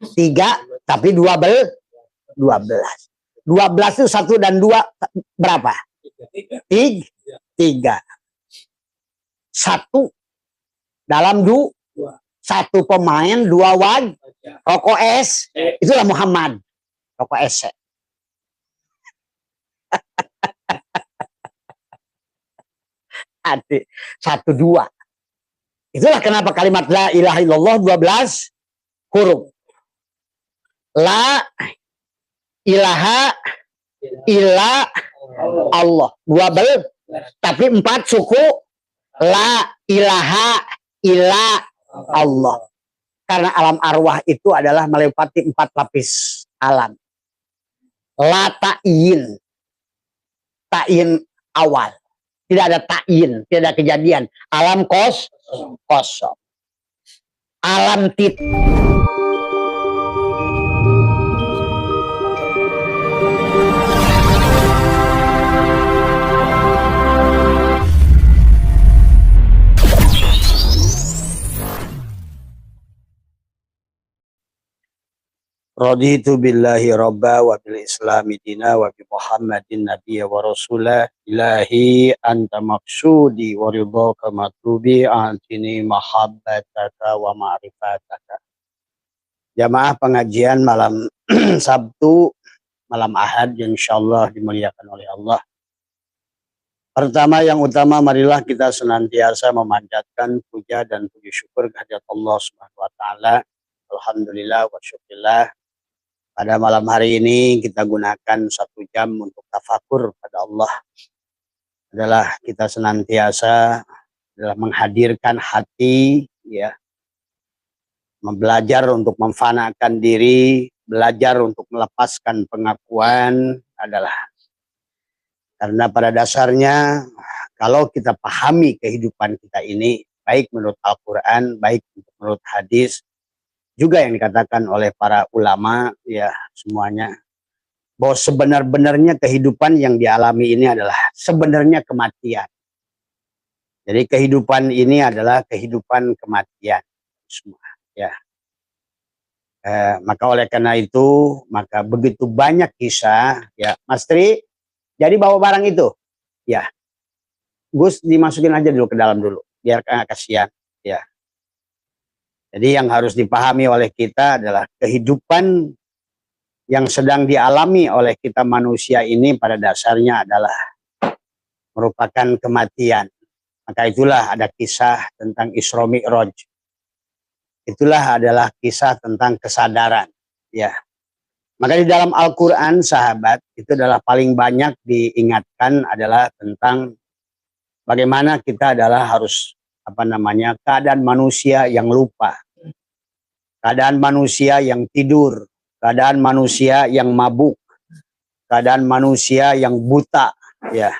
3, tapi 12. 12 itu 1 dan 2 berapa? 3. 1 dalam 2. 1 pemain, 2 rokok es. Itulah Muhammad. Rokok es. 1, 2. Itulah kenapa kalimat la ilaha illallah 12 huruf. La ilaha illa Allah. 12. Tapi 4 suku. La ilaha illa Allah. Karena alam arwah itu adalah melewati 4 lapis alam. La ta'in. Ta'in awal. Tidak ada ta'in, tidak ada kejadian. Alam kosong. Alam Raditu billahi robba wa bil islami dina wa bi muhammadin nabiyya wa rasulah ilahi anta maksudi wa ridhaka matlubi antini mahabbataka wa ma'rifataka. Jamaah pengajian malam Sabtu, malam Ahad yang insyaallah dimuliakan oleh Allah. Pertama yang utama, marilah kita senantiasa memanjatkan puja dan puji syukur kehadirat Allah Subhanahu wa taala. Alhamdulillah wa syukurillah. Pada malam hari ini kita gunakan 1 jam untuk tafakur pada Allah. Adalah kita senantiasa adalah menghadirkan hati, ya, belajar untuk memfanakan diri, belajar untuk melepaskan pengakuan adalah karena pada dasarnya kalau kita pahami kehidupan kita ini baik menurut Al-Quran, baik menurut hadis, juga yang dikatakan oleh para ulama, ya semuanya, bahwa sebenar-benarnya kehidupan yang dialami ini adalah sebenarnya kematian. Jadi kehidupan ini adalah kehidupan kematian semua, ya. Maka oleh karena itu, maka begitu banyak kisah, ya Mas Tri, jadi bawa barang itu, ya Gus dimasukin aja dulu ke dalam dulu, biar kasihan, ya. Jadi yang harus dipahami oleh kita adalah kehidupan yang sedang dialami oleh kita manusia ini pada dasarnya adalah merupakan kematian. Maka itulah ada kisah tentang Isra Mi'raj. Itulah adalah kisah tentang kesadaran, ya. Maka di dalam Al-Quran, sahabat, itu adalah paling banyak diingatkan adalah tentang bagaimana kita adalah harus keadaan manusia yang lupa, keadaan manusia yang tidur, keadaan manusia yang mabuk, keadaan manusia yang buta, ya.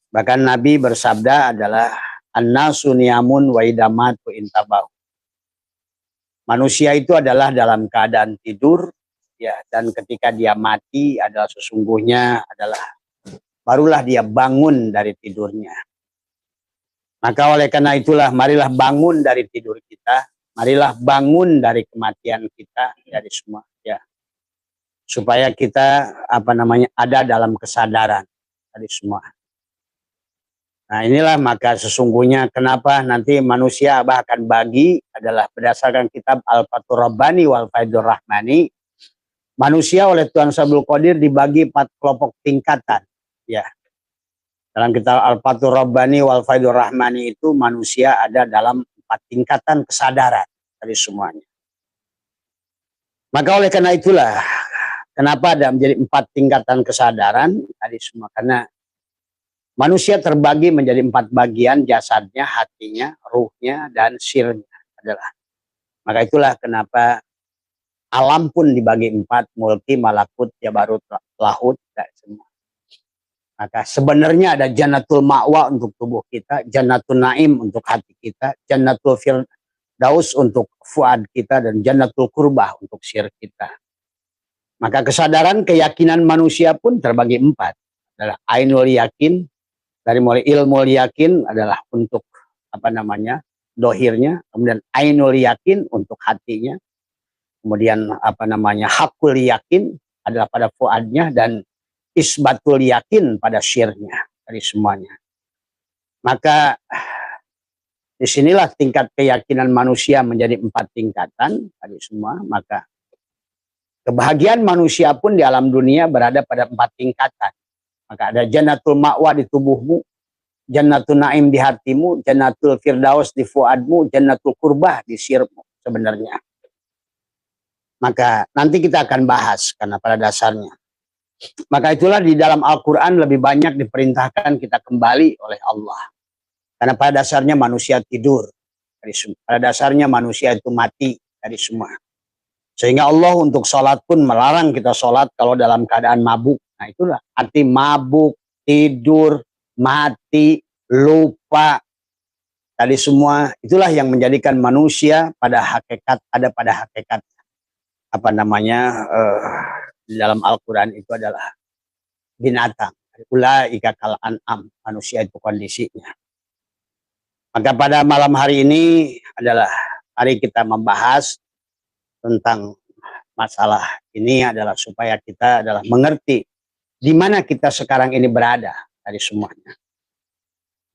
Bahkan Nabi bersabda adalah an-nasu niyamun wa idamatu intabahu. Manusia itu adalah dalam keadaan tidur, ya, dan ketika dia mati adalah sesungguhnya adalah barulah dia bangun dari tidurnya. Maka oleh karena itulah marilah bangun dari tidur kita, marilah bangun dari kematian kita dari semua, ya. Supaya kita ada dalam kesadaran dari semua. Nah inilah maka sesungguhnya kenapa nanti manusia akan bagi adalah berdasarkan kitab Al-Fathur Rabbani wal Faidur Rahmani. Manusia oleh Tuhan Sabul Qadir dibagi 4 kelompok tingkatan, ya. Dalam kitab Al-Fathur Rabbani wal Faidur Rahmani itu manusia ada dalam 4 tingkatan kesadaran dari semuanya. Maka oleh karena itulah kenapa ada menjadi 4 tingkatan kesadaran tadi semua, karena manusia terbagi menjadi 4 bagian, jasadnya, hatinya, ruhnya, dan sirnya adalah. Maka itulah kenapa alam pun dibagi 4, mulki, malakut, jabarut, lahut, dan semua. Maka sebenarnya ada jannatul ma'wa untuk tubuh kita, jannatul naim untuk hati kita, jannatul firdaus untuk fuad kita, dan jannatul kurbah untuk sir kita. Maka kesadaran keyakinan manusia pun terbagi 4. Adalah ainul yakin, dari mulai ilmu yakin adalah untuk dohirnya, kemudian ainul yakin untuk hatinya, kemudian apa namanya hakul yakin adalah pada fuadnya, dan isbatul yakin pada syirnya, dari semuanya. Maka disinilah tingkat keyakinan manusia menjadi 4 tingkatan tadi semua. Maka kebahagiaan manusia pun di alam dunia berada pada 4 tingkatan. Maka ada jannatul ma'wa di tubuhmu, jannatul naim di hatimu, jannatul firdaus di fuadmu, jannatul kurbah di sirmu sebenarnya. Maka nanti kita akan bahas karena pada dasarnya. Maka itulah di dalam Al-Quran lebih banyak diperintahkan kita kembali oleh Allah. Karena pada dasarnya manusia tidur. Pada dasarnya manusia itu mati dari semua. Sehingga Allah untuk sholat pun melarang kita sholat kalau dalam keadaan mabuk. Nah itulah arti mabuk, tidur, mati, lupa. Tadi semua itulah yang menjadikan manusia pada hakikat, ada pada hakikat apa namanya di dalam Al-Quran itu adalah binatang. Ulaika kal an'am, manusia itu kondisinya. Maka pada malam hari ini adalah hari kita membahas tentang masalah ini adalah supaya kita adalah mengerti di mana kita sekarang ini berada dari semuanya.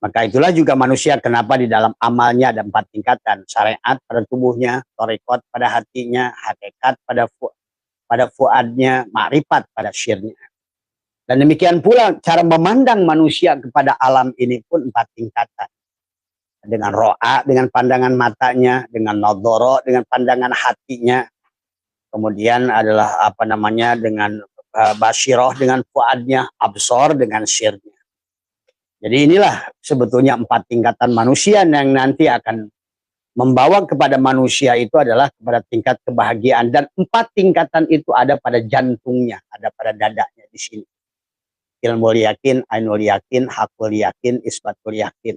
Maka itulah juga manusia kenapa di dalam amalnya ada 4 tingkatan. Syariat pada tubuhnya, thariqat pada hatinya, hakikat pada fuadnya, ma'rifat pada syirnya. Dan demikian pula cara memandang manusia kepada alam ini pun 4 tingkatan. Dengan ro'a, dengan pandangan matanya, dengan nadhara, dengan pandangan hatinya. Kemudian adalah apa namanya dengan basyirah, dengan fuadnya, absor, dengan syirnya. Jadi inilah sebetulnya 4 tingkatan manusia yang nanti akan membawa kepada manusia itu adalah kepada tingkat kebahagiaan. Dan 4 tingkatan itu ada pada jantungnya, ada pada dadanya di sini. Ilmul yakin, ainul yakin, hakul yakin, isbatul yakin.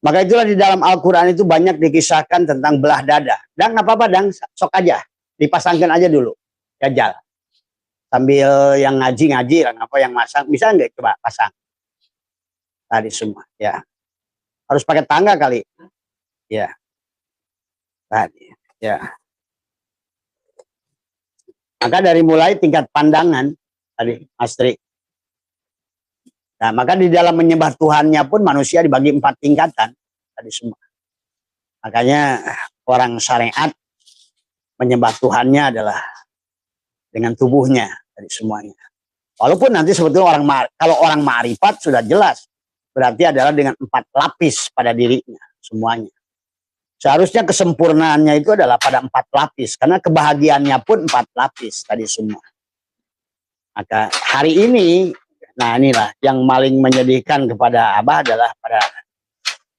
Maka itulah di dalam Al-Quran itu banyak dikisahkan tentang belah dada. Dan nggak apa-apa, Dang, sok aja. Dipasangkan aja dulu. Jajal. Sambil yang ngaji lah, apa yang masang. Bisa nggak coba pasang? Tadi semua, ya. Harus pakai tangga kali. Ya. Tadi, ya. Maka dari mulai tingkat pandangan, tadi, Mas Tri. Nah, maka di dalam menyembah Tuhannya pun manusia dibagi 4 tingkatan. Tadi semua. Makanya orang syariat menyembah Tuhannya adalah dengan tubuhnya. Tadi semuanya. Walaupun nanti sebetulnya kalau orang ma'rifat sudah jelas. Berarti adalah dengan 4 lapis pada dirinya. Semuanya. Seharusnya kesempurnaannya itu adalah pada 4 lapis. Karena kebahagiaannya pun 4 lapis. Tadi semua. Maka hari ini, nah inilah yang paling menyedihkan kepada Abah adalah pada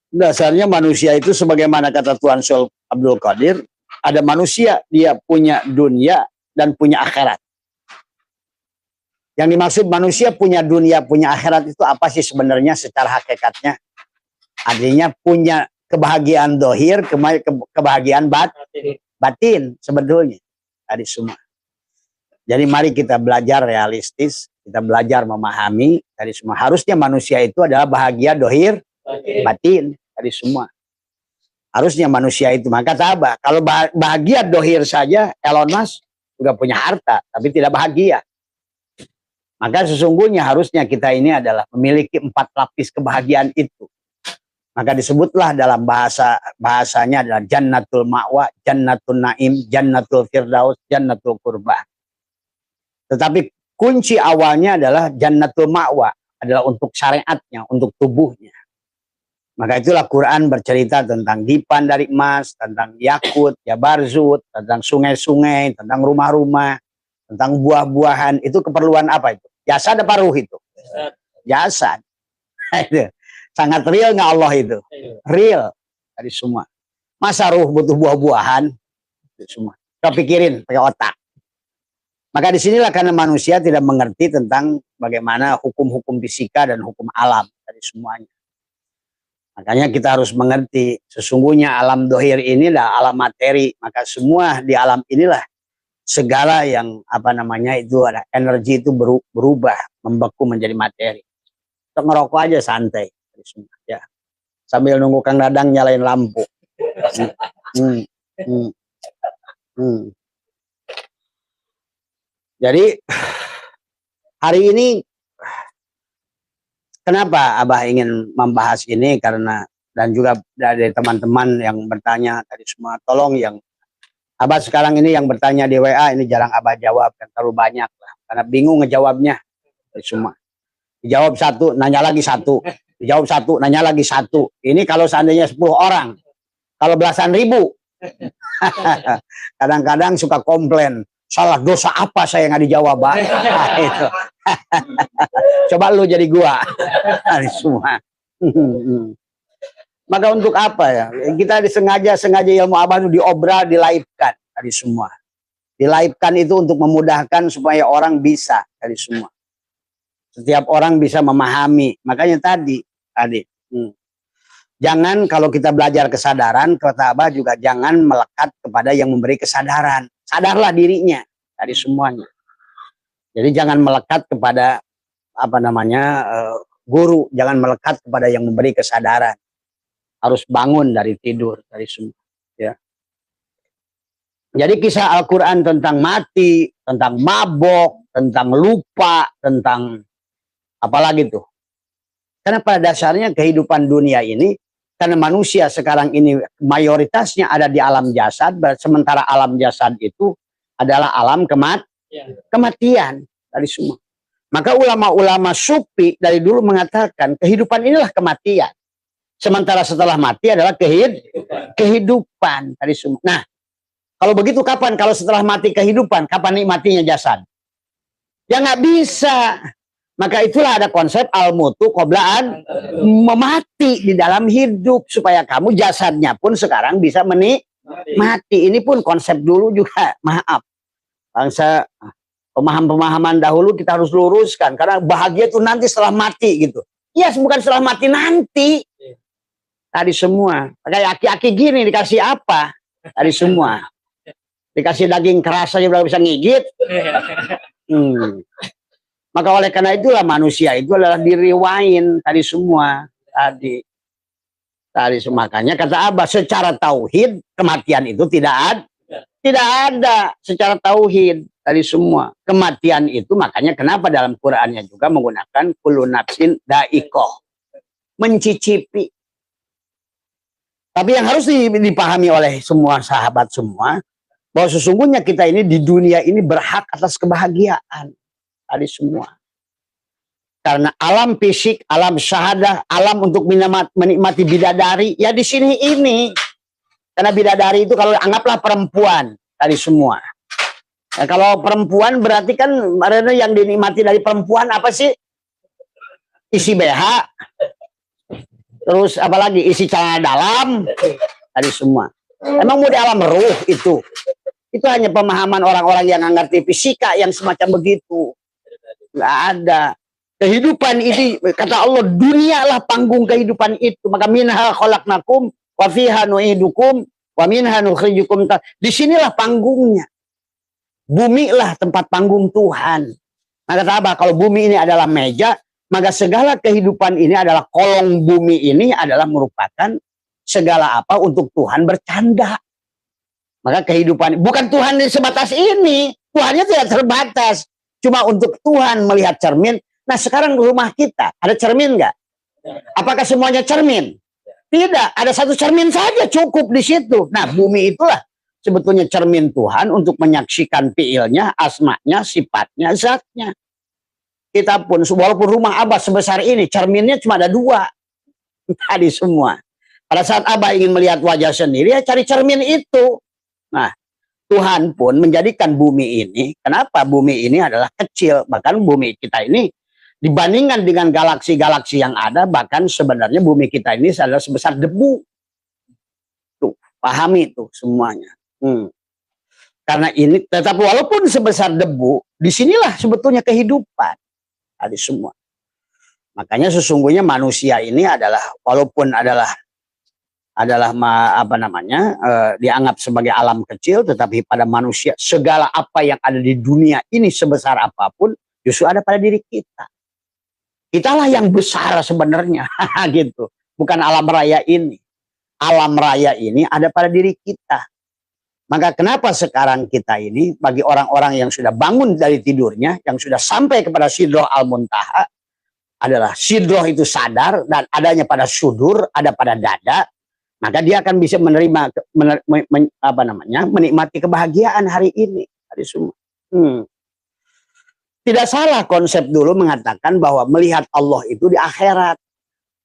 dasarnya manusia itu sebagaimana kata Tuan Syul Abdul Qadir, ada manusia dia punya dunia dan punya akhirat. Yang dimaksud manusia punya dunia, punya akhirat itu apa sih sebenarnya secara hakikatnya? Artinya punya kebahagiaan dohir, kebahagiaan batin sebetulnya. Tadi semua. Jadi mari kita belajar realistis, kita belajar memahami tadi semua. Harusnya manusia itu adalah bahagia dohir, batin tadi semua. Harusnya manusia itu. Maka apa? Kalau bahagia dohir saja, Elon Musk juga punya harta, tapi tidak bahagia. Maka sesungguhnya harusnya kita ini adalah memiliki 4 lapis kebahagiaan itu. Maka disebutlah dalam bahasanya adalah jannatul ma'wa, jannatul naim, jannatul firdaus, jannatul kurbah. Tetapi kunci awalnya adalah jannatul ma'wa, adalah untuk syariatnya, untuk tubuhnya. Maka itulah Quran bercerita tentang dipan dari emas, tentang yakut, jabarzut, tentang sungai-sungai, tentang rumah-rumah, tentang buah-buahan. Itu keperluan apa itu? Jasad apa ruh itu? Jasad. Sangat real nggak Allah itu? Real. Dari semua. Masa ruh butuh buah-buahan? Itu semua. Kita pikirin pakai otak. Maka disinilah karena manusia tidak mengerti tentang bagaimana hukum-hukum fisika dan hukum alam. Dari semuanya. Makanya kita harus mengerti. Sesungguhnya alam dohir ini adalah alam materi. Maka semua di alam inilah segala yang apa namanya itu ada energi itu berubah membeku menjadi materi. Untuk ngerokok aja santai ya. Sambil nunggu Kang Dadang nyalain lampu. Hmm. Jadi hari ini kenapa Abah ingin membahas ini, karena dan juga dari teman-teman yang bertanya tadi semua, tolong yang Abah sekarang ini yang bertanya di WA ini jarang Abah jawab, kan terlalu banyak lah, karena bingung ngejawabnya semua. Dijawab satu, nanya lagi satu, dijawab satu, nanya lagi satu. Ini kalau seandainya 10 orang, kalau belasan ribu, kadang-kadang suka komplain, salah dosa apa saya nggak dijawab, Pak? Itu. Coba lu jadi gua. Semua. Maka untuk apa ya? Kita sengaja ilmu Abah itu diobral, dilahirkan tadi semua. Dilahirkan itu untuk memudahkan supaya orang bisa tadi semua. Setiap orang bisa memahami. Makanya tadi, jangan kalau kita belajar kesadaran, kata Abah juga jangan melekat kepada yang memberi kesadaran. Sadarlah dirinya dari semuanya. Jadi jangan melekat kepada apa namanya guru, jangan melekat kepada yang memberi kesadaran. Harus bangun dari tidur dari semua. Ya. Jadi kisah Al-Quran tentang mati, tentang mabok, tentang lupa, tentang apalagi tuh. Karena pada dasarnya kehidupan dunia ini, karena manusia sekarang ini mayoritasnya ada di alam jasad, sementara alam jasad itu adalah alam kematian dari semua. Maka ulama-ulama sufi dari dulu mengatakan kehidupan inilah kematian. Sementara setelah mati adalah kehidupan dari semua. Nah, kalau begitu kapan? Kalau setelah mati kehidupan, kapan nikmatinya jasad? Ya nggak bisa. Maka itulah ada konsep al-mutu qoblaan memati di dalam hidup, supaya kamu jasadnya pun sekarang bisa menikmati. Ini pun konsep dulu juga, maaf. Bangsa pemahaman dahulu kita harus luruskan, karena bahagia itu nanti setelah mati gitu. Iya, bukan setelah mati, nanti. Tadi semua. Kayak aki-aki gini dikasih apa? Tadi semua. Dikasih daging keras aja udah bisa ngigit. Maka oleh karena itulah manusia itu adalah diriwain tadi semua. Tadi makanya kata Abah, secara tauhid kematian itu tidak ada secara tauhid tadi semua. Kematian itu makanya kenapa dalam Qur'annya juga menggunakan kullu nafsin dha'iqah, mencicipi. Tapi yang harus dipahami oleh semua sahabat semua, bahwa sesungguhnya kita ini di dunia ini berhak atas kebahagiaan tadi semua. Karena alam fisik, alam syahadah, alam untuk menikmati bidadari, ya di sini ini. Karena bidadari itu kalau anggaplah perempuan tadi semua. Nah, kalau perempuan berarti kan yang dinikmati dari perempuan apa sih? Isi BH, terus apalagi isi celana dalam tadi semua. Emang mau di alam ruh itu hanya pemahaman orang-orang yang nggak ngerti fisika yang semacam begitu. Nggak ada. Kehidupan ini kata Allah, dunialah panggung kehidupan itu. Maka minha khalaqnakum wa fiha nu'idukum wa minha nukhrijukum. Disinilah panggungnya. Bumi lah tempat panggung Tuhan. Maka kata Abah, kalau bumi ini adalah meja, maka segala kehidupan ini adalah kolong bumi ini adalah merupakan segala apa untuk Tuhan bercanda. Maka kehidupan bukan Tuhan sebatas ini. Tuhannya tidak terbatas. Cuma untuk Tuhan melihat cermin. Nah sekarang rumah kita ada cermin nggak? Apakah semuanya cermin? Tidak, ada satu cermin saja cukup di situ. Nah bumi itulah sebetulnya cermin Tuhan untuk menyaksikan fiilnya, asmanya, sifatnya, zatnya. Kita pun walaupun rumah Abah sebesar ini, cerminnya cuma ada 2 tadi semua. Pada saat Abah ingin melihat wajah sendiri, ya cari cermin itu. Nah Tuhan pun menjadikan bumi ini, kenapa bumi ini adalah kecil, bahkan bumi kita ini dibandingkan dengan galaksi-galaksi yang ada, bahkan sebenarnya bumi kita ini adalah sebesar debu. Tuh, pahami tuh semuanya. Karena ini, tetapi walaupun sebesar debu, disinilah sebetulnya kehidupan tadi semua. Makanya sesungguhnya manusia ini adalah, walaupun adalah apa namanya dianggap sebagai alam kecil, tetapi pada manusia segala apa yang ada di dunia ini sebesar apapun justru ada pada diri kita. Italah yang besar sebenarnya gitu. Bukan alam raya ini. Alam raya ini ada pada diri kita. Maka kenapa sekarang kita ini, bagi orang-orang yang sudah bangun dari tidurnya, yang sudah sampai kepada Sidroh Al-Muntaha, adalah Sidroh itu sadar, dan adanya pada sudur, ada pada dada, maka dia akan bisa menerima, menikmati kebahagiaan hari ini. Hari semua. Tidak salah konsep dulu mengatakan bahwa melihat Allah itu di akhirat.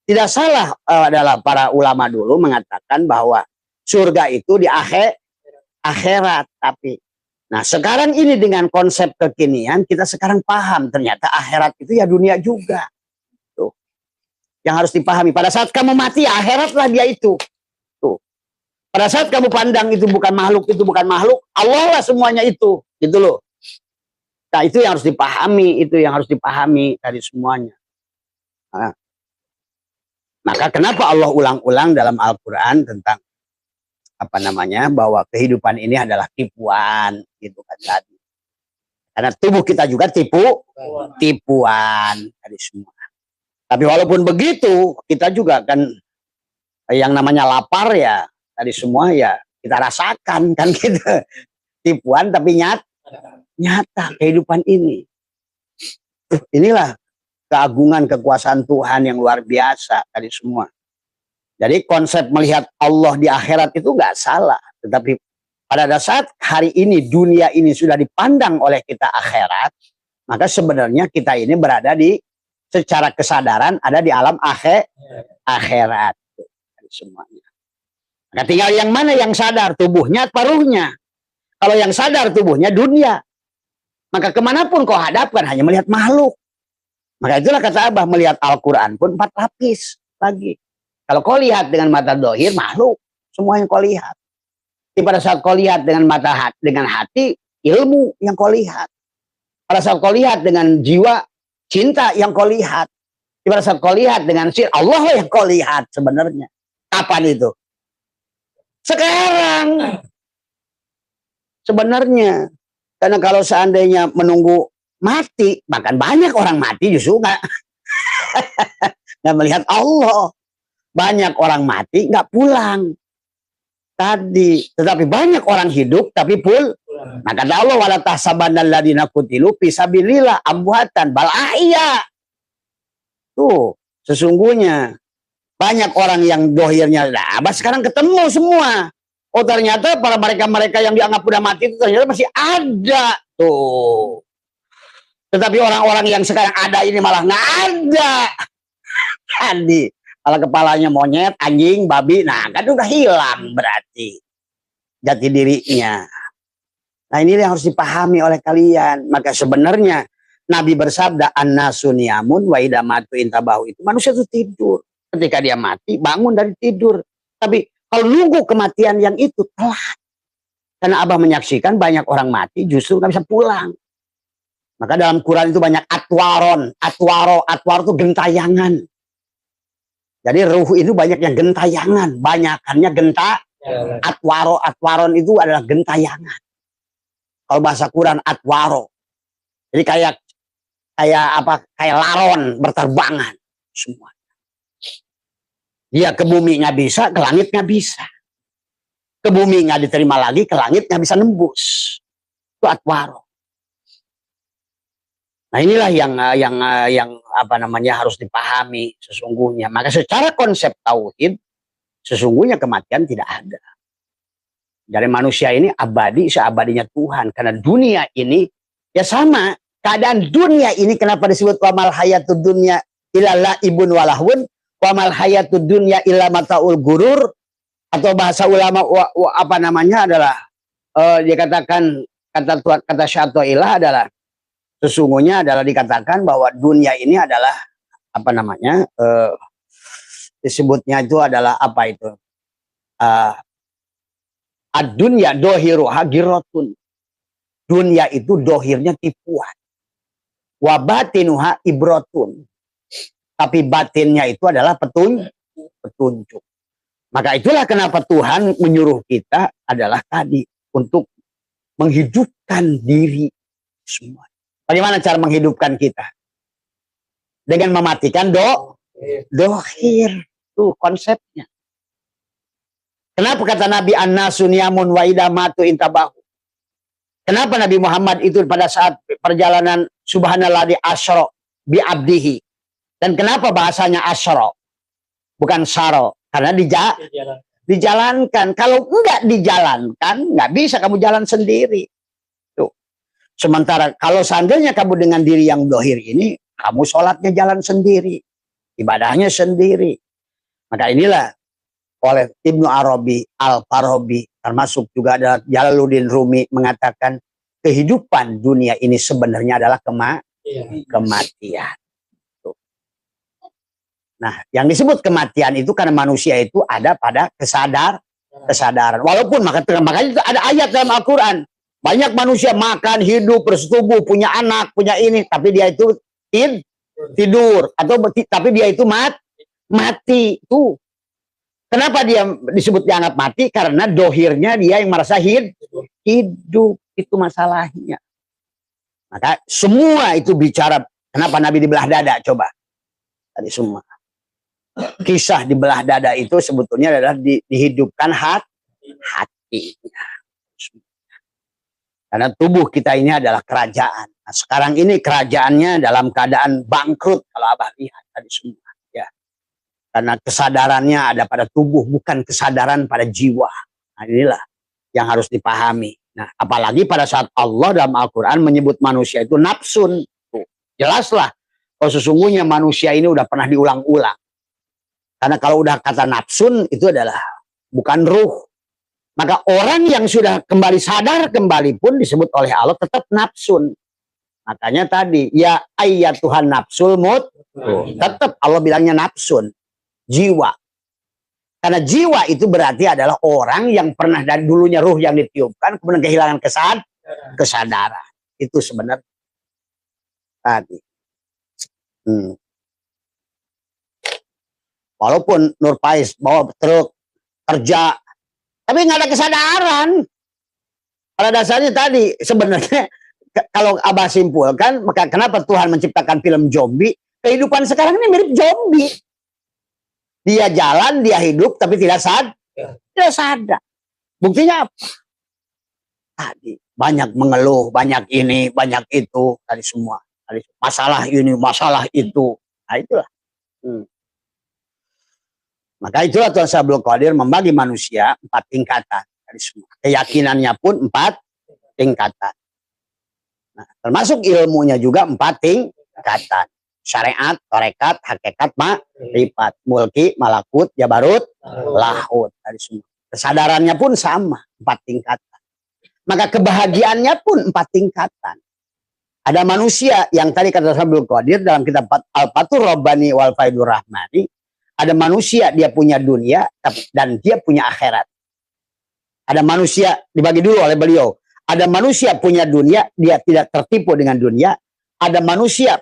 Tidak salah adalah para ulama dulu mengatakan bahwa surga itu di akhirat. Tapi nah sekarang ini dengan konsep kekinian kita sekarang paham ternyata akhirat itu ya dunia juga. Tuh. Yang harus dipahami pada saat kamu mati ya akhiratlah dia itu. Tuh. Pada saat kamu pandang itu bukan makhluk, Allah lah semuanya itu, gitu loh. Nah, itu yang harus dipahami, dari semuanya. Nah, maka kenapa Allah ulang-ulang dalam Al-Quran tentang bahwa kehidupan ini adalah tipuan, gitu kan tadi. Karena tubuh kita juga tipuan dari semua. Tapi walaupun begitu, kita juga kan yang namanya lapar ya dari semua ya kita rasakan kan gitu. Tipuan tapi nyata kehidupan ini. Inilah keagungan kekuasaan Tuhan yang luar biasa dari semua. Jadi konsep melihat Allah di akhirat itu nggak salah, tetapi pada saat hari ini dunia ini sudah dipandang oleh kita akhirat, maka sebenarnya kita ini berada di secara kesadaran ada di alam akhirat semuanya. Maka tinggal yang mana yang sadar, tubuhnya atau ruhnya. Kalau yang sadar tubuhnya dunia, maka kemanapun kau hadapkan hanya melihat makhluk. Maka itulah kata Abah, melihat Al-Quran pun 4 lapis lagi. Kalau kau lihat dengan mata dohir, makhluk. Semua yang kau lihat. Tapi pada saat kau lihat dengan dengan hati, ilmu yang kau lihat. Pada saat kau lihat dengan jiwa, cinta yang kau lihat. Tapi pada saat kau lihat dengan Allah lah yang kau lihat sebenarnya. Kapan itu? Sekarang. Sebenarnya. Karena kalau seandainya menunggu mati, bahkan banyak orang mati justru nggak melihat Allah. Banyak orang mati nggak pulang tadi, tetapi banyak orang hidup tapi pulang. Maka kata Allah, wala tahsabanna alladziina qutilu fi sabilillah amwatan bal ahya. Tuh, sesungguhnya banyak orang yang dohirnya sekarang ketemu semua. Oh ternyata para mereka yang dianggap udah mati itu ternyata masih ada tuh. Tetapi orang-orang yang sekarang ada ini malah nggak ada. Tadi kalau kepalanya monyet, anjing, babi, nah kan udah hilang berarti jati dirinya. Nah ini yang harus dipahami oleh kalian. Maka sebenarnya Nabi bersabda an-nasu niyamun wa idza matu intabahu, itu manusia itu tidur. Ketika dia mati bangun dari tidur. Tapi kalau nunggu kematian yang itu telat. Karena Abah menyaksikan banyak orang mati justru nggak bisa pulang. Maka dalam Quran itu banyak atwaron, atwaro itu gentayangan. Jadi ruh itu banyak yang gentayangan, banyakannya atwaron itu adalah gentayangan. Kalau bahasa Quran atwaro. Jadi kayak laron berterbangan semua. Dia ke bumi nggak bisa, ke langit nggak bisa. Ke bumi nggak diterima lagi, ke langit nggak bisa nembus. Itu atwaro. Nah inilah yang harus dipahami sesungguhnya. Maka secara konsep tauhid sesungguhnya kematian tidak ada. Dari manusia ini abadi seabadinya Tuhan. Karena dunia ini ya sama. Keadaan dunia ini kenapa disebut wamal hayatud dunya illa laibun walahun, wamal hayatud dunya illa mataul gurur, atau bahasa ulama adalah dia katakan kata Syaikhullah adalah sesungguhnya adalah dikatakan bahwa dunia ini adalah disebutnya itu adalah ad-dunya dohiruha girotun. Dunia itu dohirnya tipuan. Wa batinuha ibrotun. Tapi batinnya itu adalah petunjuk. Maka itulah kenapa Tuhan menyuruh kita adalah tadi untuk menghidupkan diri semua. Bagaimana cara menghidupkan kita? Dengan mematikan dohir. Tuh konsepnya. Kenapa kata Nabi an-nasu niyamun wa idza matu intabahu? Kenapa Nabi Muhammad itu pada saat perjalanan subhanallah di asyra bi abdihi? Dan kenapa bahasanya asyra bukan syara? Karena dijalankan. Kalau enggak dijalankan, enggak bisa kamu jalan sendiri. Tuh. Sementara kalau seandainya kamu dengan diri yang dohir ini, kamu sholatnya jalan sendiri, ibadahnya sendiri. Maka inilah oleh Ibnu Arabi Al-Farabi, termasuk juga ada Jalaluddin Rumi mengatakan kehidupan dunia ini sebenarnya adalah kematian. Tuh. Nah, yang disebut kematian itu karena manusia itu ada pada kesadaran. Walaupun makanya itu ada ayat dalam Al-Quran. Banyak manusia makan, hidup, bersetubuh, punya anak, punya ini, tapi dia itu tidur atau tapi dia itu mati. Tuh. Kenapa dia disebut dianggap mati? Karena dohirnya dia yang merasa hidup. Itu masalahnya. Maka semua itu bicara. Kenapa Nabi dibelah dada? Coba. Tadi semua. Kisah dibelah dada itu sebetulnya adalah dihidupkan hatinya. Karena tubuh kita ini adalah kerajaan. Nah, sekarang ini kerajaannya dalam keadaan bangkrut. Kalau Abah lihat tadi semua. Karena kesadarannya ada pada tubuh, bukan kesadaran pada jiwa. Nah, inilah yang harus dipahami. Nah, apalagi pada saat Allah dalam Al-Quran menyebut manusia itu nafsun. Tuh, jelaslah, kalau sesungguhnya manusia ini udah pernah diulang-ulang. Karena kalau udah kata nafsun, itu adalah bukan ruh. Maka orang yang sudah kembali sadar kembali pun disebut oleh Allah tetap nafsun. Makanya tadi, ya ayyatuhan nafsul mut. Tetap Allah bilangnya nafsun. Jiwa. Karena jiwa itu berarti adalah orang yang pernah dari dulunya ruh yang ditiupkan, kemudian kehilangan kesadaran. Itu sebenarnya tadi. Walaupun Nur Faiz bawa truk kerja, tapi nggak ada kesadaran. Pada dasarnya tadi sebenarnya kalau Abah simpulkan, maka kenapa Tuhan menciptakan film zombie? Kehidupan sekarang ini mirip zombie. Dia jalan, dia hidup, tapi tidak sadar. Buktinya apa? Tadi banyak mengeluh, banyak ini, banyak itu, tadi semua. Tadi masalah ini, masalah itu. Nah itulah. Maka itulah Tuhan Abdul Qadir membagi manusia 4 tingkatan. Tadi semua. Keyakinannya pun 4 tingkatan. Nah, termasuk ilmunya juga 4 tingkatan. Syariat, tarekat, hakikat, ma'rifat, mulki, malakut, jabarut, lahut. Tadi semua. Kesadarannya pun sama, 4 tingkatan. Maka kebahagiaannya pun 4 tingkatan. Ada manusia yang tadi kata Abdul Qadir dalam kitab Al-Fathur Rabbani wal Faidur Rahmani, ada manusia dia punya dunia dan dia punya akhirat. Ada manusia dibagi dulu oleh beliau. Ada manusia punya dunia, dia tidak tertipu dengan dunia. Ada manusia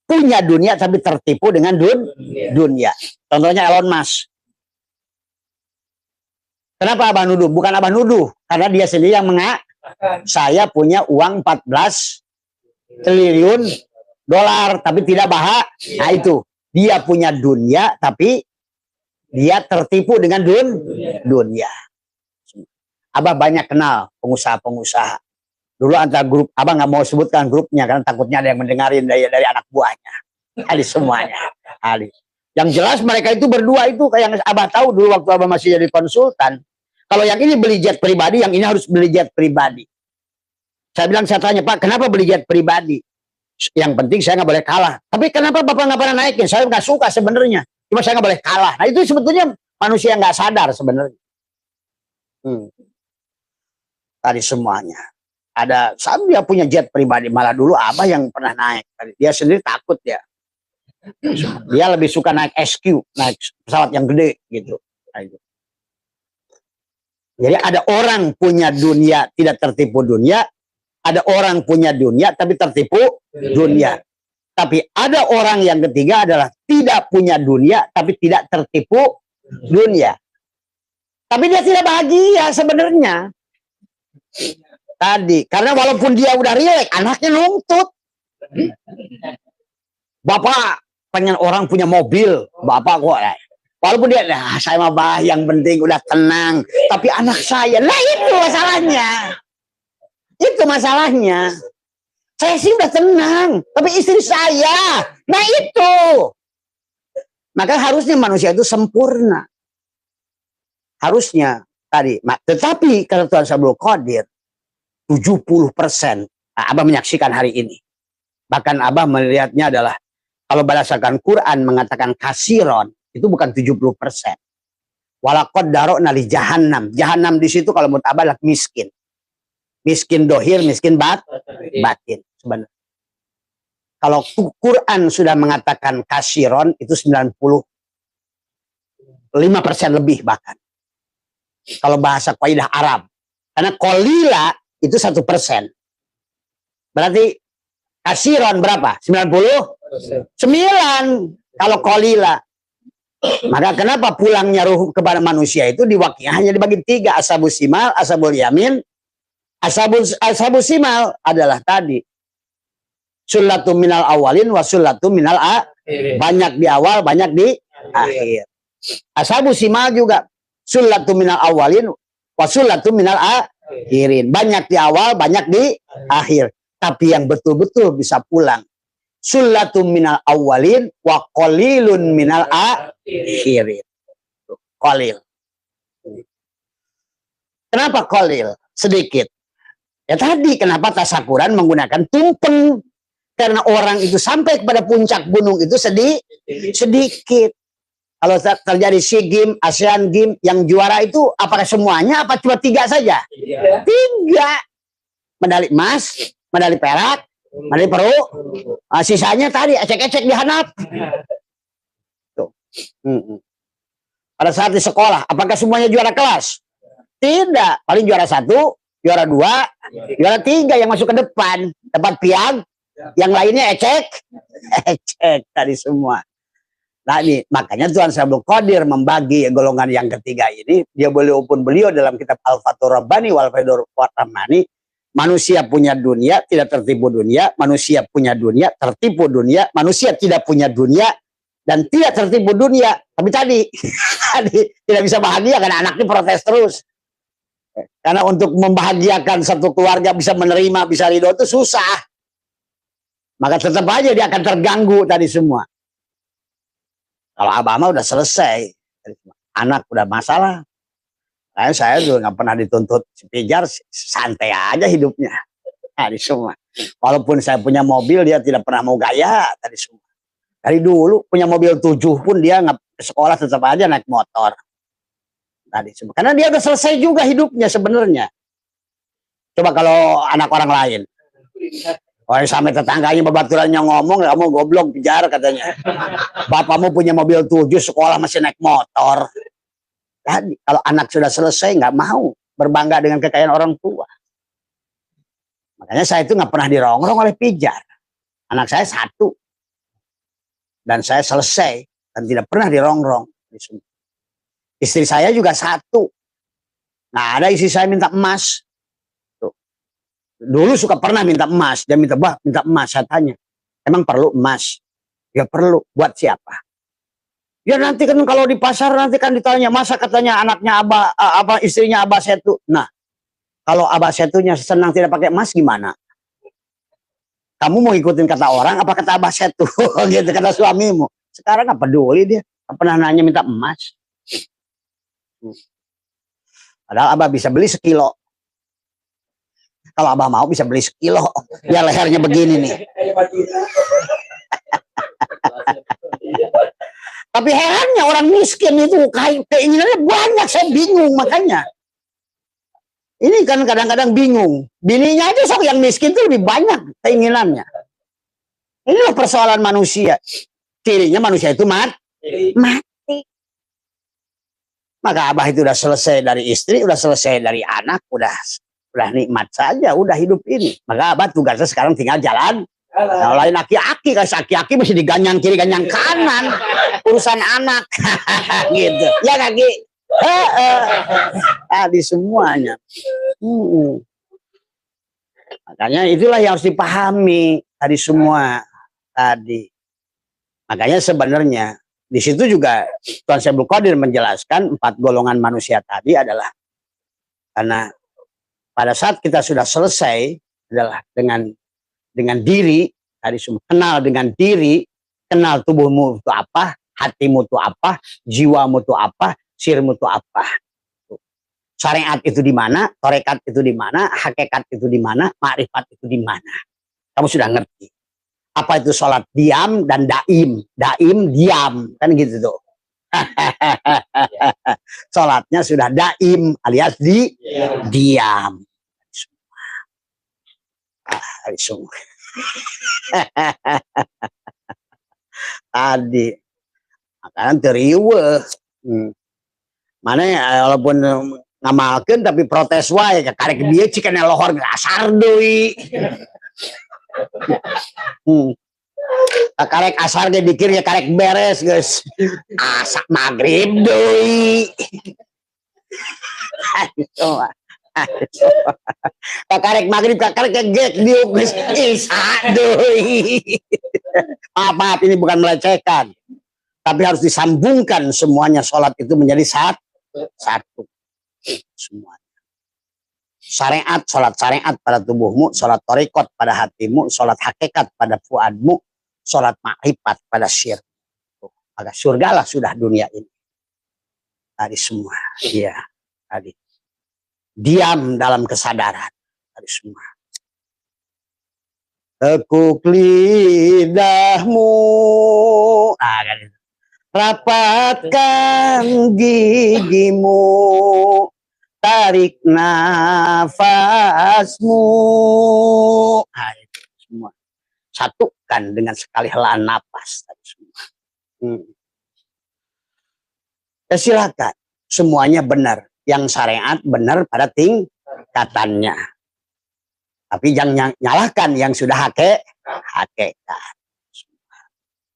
punya dunia tapi tertipu dengan dunia. Contohnya Elon Musk. Kenapa Abah nuduh? Bukan Abah nuduh, karena dia sendiri yang mengatakan saya punya uang 14 triliun dolar tapi tidak bahagia. Nah itu, dia punya dunia tapi dia tertipu dengan dunia. Abah banyak kenal pengusaha-pengusaha. Dulu antara grup, Abang nggak mau sebutkan grupnya karena takutnya ada yang mendengarin dari anak buahnya. Ali semuanya. Ali. Yang jelas mereka itu berdua itu kayak yang Abah tahu dulu waktu Abah masih jadi konsultan. Kalau yang ini beli jet pribadi, yang ini harus beli jet pribadi. Saya bilang, saya tanya, Pak, kenapa beli jet pribadi? Yang penting saya nggak boleh kalah. Tapi kenapa Bapak nggak pernah naikin? Saya nggak suka sebenarnya. Cuma saya nggak boleh kalah. Nah itu sebetulnya manusia nggak sadar sebenarnya. Tadi semuanya. Ada saat dia punya jet pribadi, malah dulu Abah yang pernah naik. Dia sendiri takut ya. Dia lebih suka naik SQ, naik pesawat yang gede gitu. Jadi ada orang punya dunia tidak tertipu dunia, ada orang punya dunia tapi tertipu dunia. Tapi ada orang yang ketiga adalah tidak punya dunia tapi tidak tertipu dunia. Tapi dia tidak bahagia sebenarnya. Tadi, karena walaupun dia udah rileks, anaknya nuntut. Bapak pengen orang punya mobil, bapak kok Walaupun dia, nah, saya mah bah, yang penting udah tenang. Tapi anak saya, nah itu masalahnya. Itu masalahnya. Saya sih udah tenang, tapi istri saya, nah itu. Maka harusnya manusia itu sempurna. Harusnya tadi. Tetapi kalau Tuhan Sabul Qadir, 70%. Nah, Abah menyaksikan hari ini. Bahkan Abah melihatnya adalah, kalau berdasarkan Quran mengatakan kasiron, itu bukan 70%. Walaqad darokna li jahannam. Jahannam di situ kalau menurut Abah adalah miskin. Miskin dohir, miskin batin. Sebenarnya. Kalau Quran sudah mengatakan kasiron, itu 95% lebih bahkan. Kalau bahasa kaidah Arab. Karena kolila itu 1%. Berarti kasiron berapa? 99. Kalau kolila. Maka kenapa pulangnya ruh kepada manusia itu diwakilkan hanya dibagi 3. Ashabus simal, ashabul yamin. Ashabus simal adalah tadi. Sullatum minal awalin wa sullatum minal banyak di awal, banyak di akhir. Ashabus simal juga sullatum minal awalin wa sullatum minal akhirin. Banyak di awal, banyak di akhir. Tapi yang betul-betul bisa pulang, sullatum minal awalin wa qalilun minal akhirin. Qalil. Kenapa qalil? Sedikit. Ya tadi kenapa tasakuran menggunakan tumpeng? Karena orang itu sampai kepada puncak gunung itu sedikit. Kalau terjadi SEA Games, ASEAN Games, yang juara itu apakah semuanya? Apa cuma 3 saja? 3. Medali emas, medali perak, medali perunggu. Sisanya tadi ecek-ecek dihanap. Tuh. Pada saat di sekolah, apakah semuanya juara kelas? Tidak. Paling juara 1, juara 2, juara 3 yang masuk ke depan. Dapat piag. Yang lainnya ecek tadi semua. Nah ini makanya Tuhan Sabul Qadir membagi golongan yang ketiga ini. Dia walaupun beliau dalam kitab Al-Fathur Rabbani wal Faidur Rahmani, manusia punya dunia tidak tertipu dunia, manusia punya dunia tertipu dunia, manusia tidak punya dunia dan tidak tertipu dunia. Tapi tadi tidak bisa bahagia karena anaknya protes terus. Karena untuk membahagiakan satu keluarga bisa menerima, bisa ridho itu susah. Maka tetap aja dia akan terganggu tadi semua. Kalau Abah mah udah selesai, anak udah masalah. Saya juga nggak pernah dituntut pijar, santai aja hidupnya tadi semua. Walaupun saya punya mobil, dia tidak pernah mau gaya tadi semua. Dari dulu punya mobil 7 pun dia nggak sekolah tetap aja naik motor tadi semua. Karena dia udah selesai juga hidupnya sebenarnya. Coba kalau anak orang lain. Oh, sampai tetangganya babaturannya ngomong, kamu goblok pijar katanya. Bapakmu punya mobil 7, sekolah masih naik motor. Jadi kalau anak sudah selesai nggak mau berbangga dengan kekayaan orang tua. Makanya saya itu nggak pernah dirongrong oleh pijar. Anak saya 1 dan saya selesai dan tidak pernah dirongrong. Istri saya juga 1. Nah ada istri saya minta emas. Dulu suka pernah minta emas. Dia minta emas. Saya tanya, emang perlu emas? Ya perlu. Buat siapa? Ya nanti kan kalau di pasar nanti kan ditanya, masa katanya anaknya Abah, istrinya Abah Setu. Nah, kalau Abah Setunya senang tidak pakai emas gimana? Kamu mau ikutin kata orang apa kata Abah Setu? Gitu kata suamimu. Sekarang nggak peduli dia. Nggak pernah nanya minta emas. Padahal Abah bisa beli sekilo. Kalau Abah mau bisa beli sekilo. Ya lehernya begini nih. Tapi herannya orang miskin itu keinginannya banyak. Saya bingung makanya. Ini kan kadang-kadang bingung. Bininya aja sok yang miskin itu lebih banyak keinginannya. Inilah persoalan manusia. Cirinya manusia itu mati. Maka Abah itu udah selesai dari istri, udah selesai dari anak, udah nikmat saja, udah hidup ini. Maka Abah tugasnya sekarang tinggal jalan. Nah, lain aki-aki, aki-aki mesti diganyang kiri, ganyang kanan. Urusan anak. Gitu. Ya kaki. Tadi semuanya. Makanya itulah yang harus dipahami tadi semua. Tadi. Makanya sebenarnya di situ juga Tuan Syekh Qadir menjelaskan 4 golongan manusia tadi adalah karena pada saat kita sudah selesai adalah dengan diri tadi semua, kenal dengan diri, kenal tubuhmu itu apa, hatimu itu apa, jiwamu itu apa, sirmu itu apa. Syariat itu di mana, tarekat itu di mana, hakikat itu di mana, makrifat itu di mana. Kamu sudah ngerti. Apa itu sholat diam dan daim. Daim, diam. Kan gitu tuh. Sholatnya sudah daim alias diam. Semua. Tadi. Makanya teriwe. Mana walaupun ngamalkan tapi protes wae karek dia cikana lohor asar deui. Karek asar ge dikir ya karek beres geus. Asak magrib deui. Karek magrib karek gek diuk geus isya deui. Maaf, ini bukan melecehkan. Tapi harus disambungkan semuanya, sholat itu menjadi satu. Semuanya. Syariat, sholat syariat pada tubuhmu, sholat torikot pada hatimu, sholat hakikat pada fuadmu, sholat makrifat pada syir. Maka surgalah sudah dunia ini. Tadi semua. Iya. Tadi. Diam dalam kesadaran. Tadi semua. Tekuk lidahmu. Kan itu. Rapatkan gigimu, tarik nafasmu. Nah, itu semua. Satukan dengan sekali helaan napas. Ya, silakan. Semuanya benar. Yang syariat benar pada tingkatannya. Tapi jangan nyalahkan yang sudah hakikat.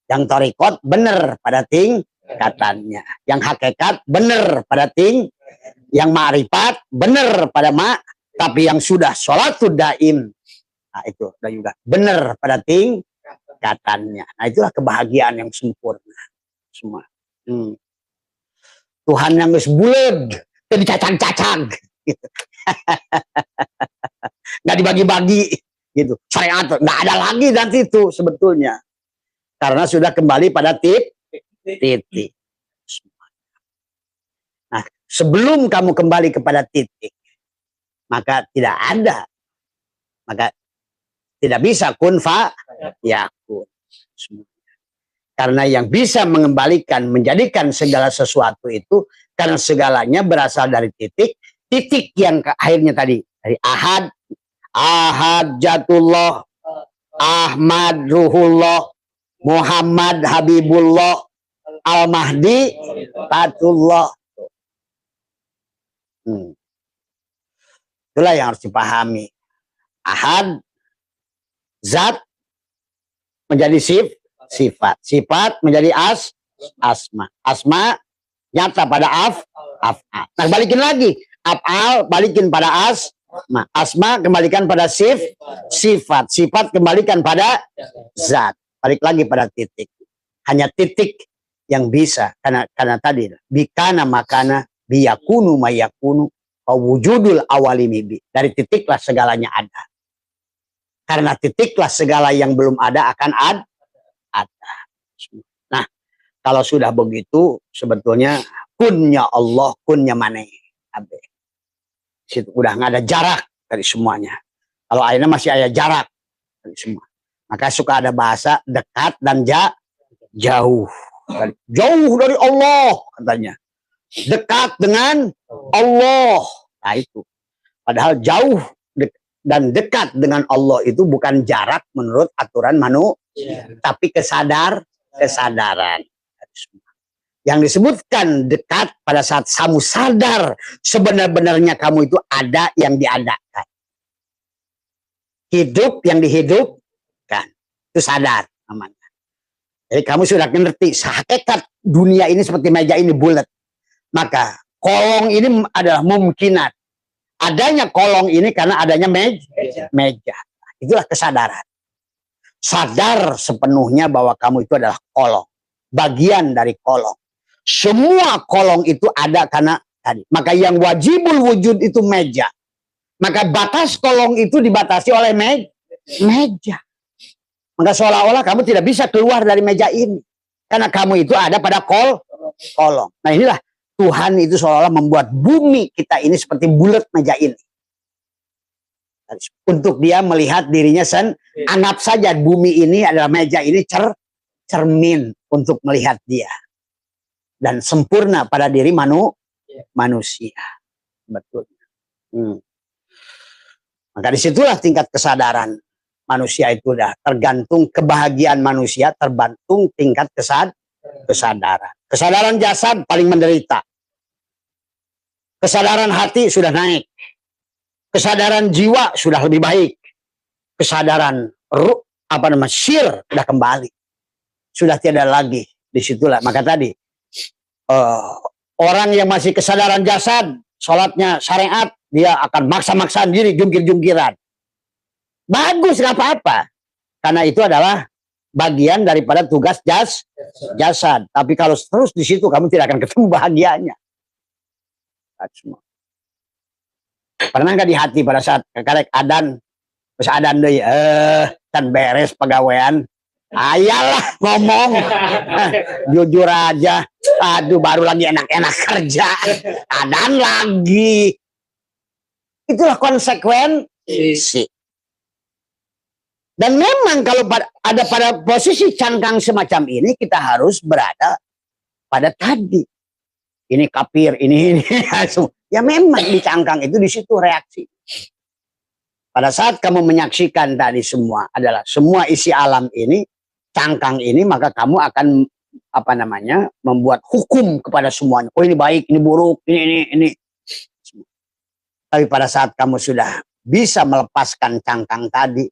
Yang torikot benar pada tingkatannya. Yang hakikat benar pada yang ma'rifat benar pada tapi yang sudah sholatul daim. Nah itu dan juga benar pada tingkatannya. Nah itulah kebahagiaan yang sempurna. Semua. Tuhan yang geus buleud, teu dicacang-cacang. Gitu. Nggak dibagi-bagi. Gitu. Syariat nggak ada lagi nanti itu sebetulnya. Karena sudah kembali pada titik. Nah, sebelum kamu kembali kepada titik, maka tidak ada. Maka tidak bisa kun fa yakun. Karena yang bisa mengembalikan, menjadikan segala sesuatu itu, karena segalanya berasal dari titik. Titik yang akhirnya tadi, dari ahad jatullah, Ahmad ruhullah, Muhammad Habibullah, Al-Mahdi Fatullah. Itulah yang harus dipahami. Ahad, zat menjadi sifat. Sifat menjadi asma. Asma nyata pada af'al. Nah balikin lagi. Af'al balikin pada asma. Asma kembalikan pada sifat. Sifat kembalikan pada zat. Balik lagi pada titik. Hanya titik yang bisa. Karena tadi. Bikana makana biyakunu mayakunu wujudul awalimibi. Dari titiklah segalanya ada. Karena titiklah segala yang belum ada akan ada. Nah, kalau sudah begitu sebetulnya kunnya Allah, kunnya maneh. Situ udah nggak ada jarak dari semuanya. Kalau akhirnya masih ada jarak dari semua. Maka suka ada bahasa dekat dan jauh. Jauh dari Allah katanya. Dekat dengan Allah. Nah itu. Padahal jauh dan dekat dengan Allah itu bukan jarak menurut aturan manusia. Tapi kesadaran. Yang disebutkan dekat pada saat kamu sadar sebenar-benarnya kamu itu ada yang diadakan. Hidup yang dihidupkan. Itu sadar namanya. Jadi kamu sudah ngerti hakikat dunia ini seperti meja ini bulat. Maka kolong ini adalah mungkinat. Adanya kolong ini karena adanya meja. Itulah kesadaran. Sadar sepenuhnya bahwa kamu itu adalah kolong. bagian dari kolong. Semua kolong itu ada karena tadi. Maka yang wajibul wujud itu meja. Maka batas kolong itu dibatasi oleh meja. Maka seolah-olah kamu tidak bisa keluar dari meja ini. Karena kamu itu ada pada kolong. Nah inilah Tuhan itu seolah-olah membuat bumi kita ini seperti bulat meja ini. Untuk dia melihat dirinya anggap saja bumi ini adalah meja ini cermin untuk melihat dia. Dan sempurna pada diri manusia. Betul. Maka disitulah tingkat kesadaran manusia itu dah tergantung kebahagiaan manusia tergantung tingkat kesadaran. Kesadaran jasad paling menderita. Kesadaran hati sudah naik. Kesadaran jiwa sudah lebih baik. Kesadaran sir sudah kembali. Sudah tidak lagi disitulah. Maka tadi orang yang masih kesadaran jasad, sholatnya syariat, dia akan maksa-maksaan diri, jungkir-jungkiran. Bagus, nggak apa-apa. Karena itu adalah bagian daripada tugas jasad. Tapi kalau terus di situ, kamu tidak akan ketemu bahagianya. Pernah nggak di hati pada saat karek adan, terus adan deh, kan beres pegawaian. Ayalah ngomong, jujur aja. Aduh, baru lagi enak-enak kerja, adan lagi. Itulah konsekuensi. Dan memang kalau ada pada posisi cangkang semacam ini, kita harus berada pada tadi. Ini kafir, ini. Ya memang di cangkang itu di situ reaksi. Pada saat kamu menyaksikan tadi semua adalah semua isi alam ini, cangkang ini, maka kamu akan membuat hukum kepada semuanya. Oh ini baik, ini buruk, ini. Tapi pada saat kamu sudah bisa melepaskan cangkang tadi,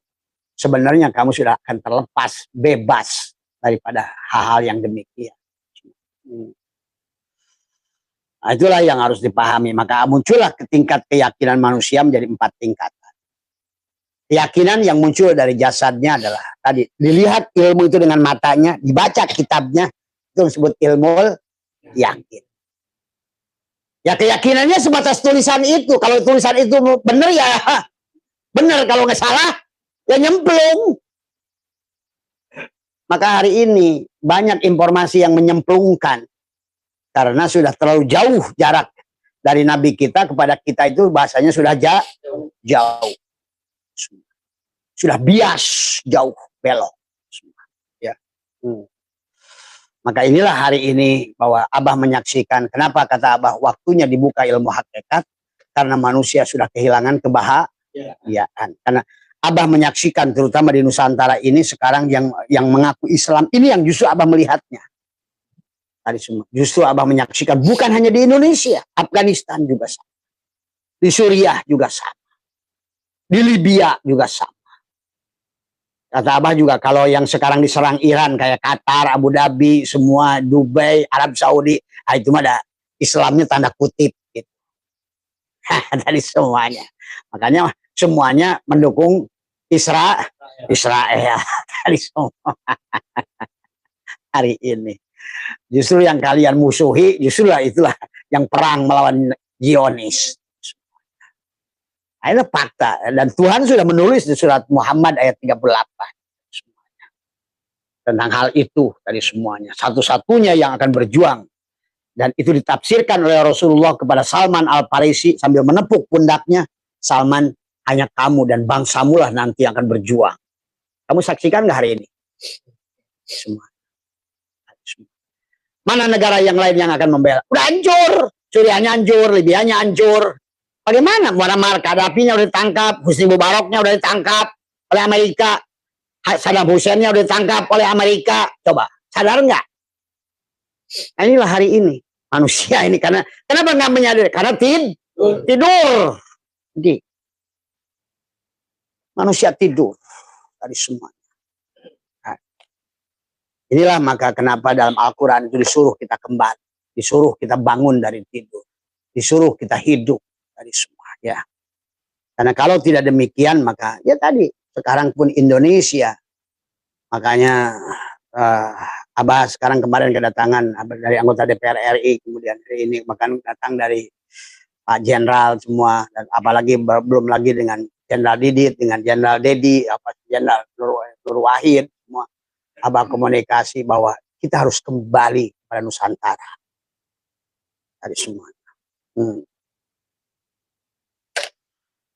sebenarnya kamu sudah akan terlepas, bebas daripada hal-hal yang demikian. Nah, itulah yang harus dipahami. Maka muncullah tingkat keyakinan manusia menjadi 4 tingkatan. Keyakinan yang muncul dari jasadnya adalah tadi dilihat ilmu itu dengan matanya, dibaca kitabnya, itu disebut ilmu yakin. Ya keyakinannya sebatas tulisan itu. Kalau tulisan itu benar ya benar, kalau nggak salah ya nyemplung. Maka hari ini banyak informasi yang menyemplungkan karena sudah terlalu jauh jarak dari Nabi kita kepada kita itu, bahasanya sudah jauh. Sudah bias, jauh, belok. Ya. Maka inilah hari ini bahwa Abah menyaksikan. Kenapa kata Abah waktunya dibuka ilmu hakikat? Karena manusia sudah kehilangan kebahagiaan. Karena Abah menyaksikan terutama di Nusantara ini sekarang yang mengaku Islam ini yang justru Abah melihatnya. Tadi semua. Justru Abah menyaksikan bukan hanya di Indonesia, Afghanistan juga sama. Di Suriah juga sama. Di Libya juga sama. Kata Abah juga kalau yang sekarang diserang Iran kayak Qatar, Abu Dhabi, semua Dubai, Arab Saudi, itu mah ada Islamnya tanda kutip gitu. Dari semuanya. Makanya semuanya mendukung Israel. Dari semua. Hari ini. Justru yang kalian musuhi, justru itulah yang perang melawan Zionis. Ini fakta. Dan Tuhan sudah menulis di surat Muhammad ayat 38. Semuanya. Tentang hal itu tadi semuanya. Satu-satunya yang akan berjuang. Dan itu ditafsirkan oleh Rasulullah kepada Salman Al-Farisi sambil menepuk pundaknya. Salman, hanya kamu dan bangsamu lah nanti yang akan berjuang. Kamu saksikan nggak hari ini? Semua. Mana negara yang lain yang akan membela? Udah hancur. Suriahnya hancur, Libyanya hancur. Bagaimana? Muammar Gaddafi-nya udah ditangkap, Husni Mubaraknya udah ditangkap oleh Amerika, Saddam Hussein-nya udah ditangkap oleh Amerika. Coba, sadar nggak? Nah, inilah hari ini manusia ini kenapa nggak menyadari? Karena tidur. Jadi, manusia tidur tadi semua. Nah, inilah maka kenapa dalam Al-Quran itu disuruh kita kembali, disuruh kita bangun dari tidur, disuruh kita hidup. Dari semua ya. Karena kalau tidak demikian maka ya tadi sekarang pun Indonesia makanya Abah sekarang kemarin kedatangan dari anggota DPR RI, kemudian hari ini bahkan datang dari Pak Jenderal semua, dan apalagi belum lagi dengan Jenderal Didit, dengan Jenderal Dedi, apa Jenderal Nur Wahid, semua Abah komunikasi bahwa kita harus kembali pada Nusantara dari semua.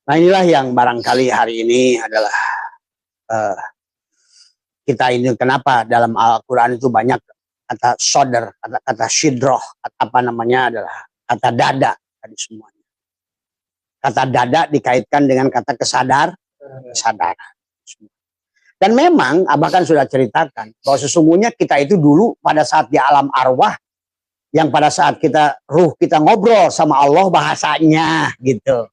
Nah inilah yang barangkali hari ini adalah kita ini kenapa dalam Al-Quran itu banyak kata sodar, kata shidroh, apa namanya adalah kata dada tadi semuanya. Kata dada dikaitkan dengan kata kesadaran. Dan memang Abah kan sudah ceritakan bahwa sesungguhnya kita itu dulu pada saat di alam arwah, yang pada saat kita ruh kita ngobrol sama Allah bahasanya gitu.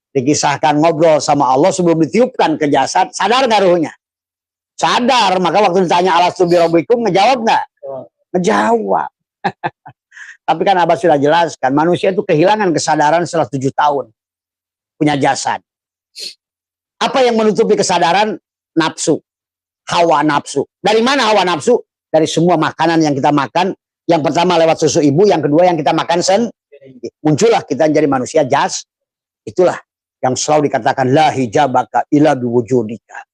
Dikisahkan ngobrol sama Allah sebelum ditiupkan ke jasad, sadar nggak ruhnya? Sadar, maka waktu ditanya alastu birabbikum ngejawab nggak? Ngejawab. Tapi kan Abah sudah jelaskan, manusia itu kehilangan kesadaran setelah 7 tahun punya jasad. Apa yang menutupi kesadaran? Nafsu, hawa nafsu. Dari mana hawa nafsu? Dari semua makanan yang kita makan. Yang pertama lewat susu ibu, yang kedua yang kita makan sendiri. Muncullah kita jadi manusia jas. Itulah yang selalu dikatakan la hijabaka ila biwujudika.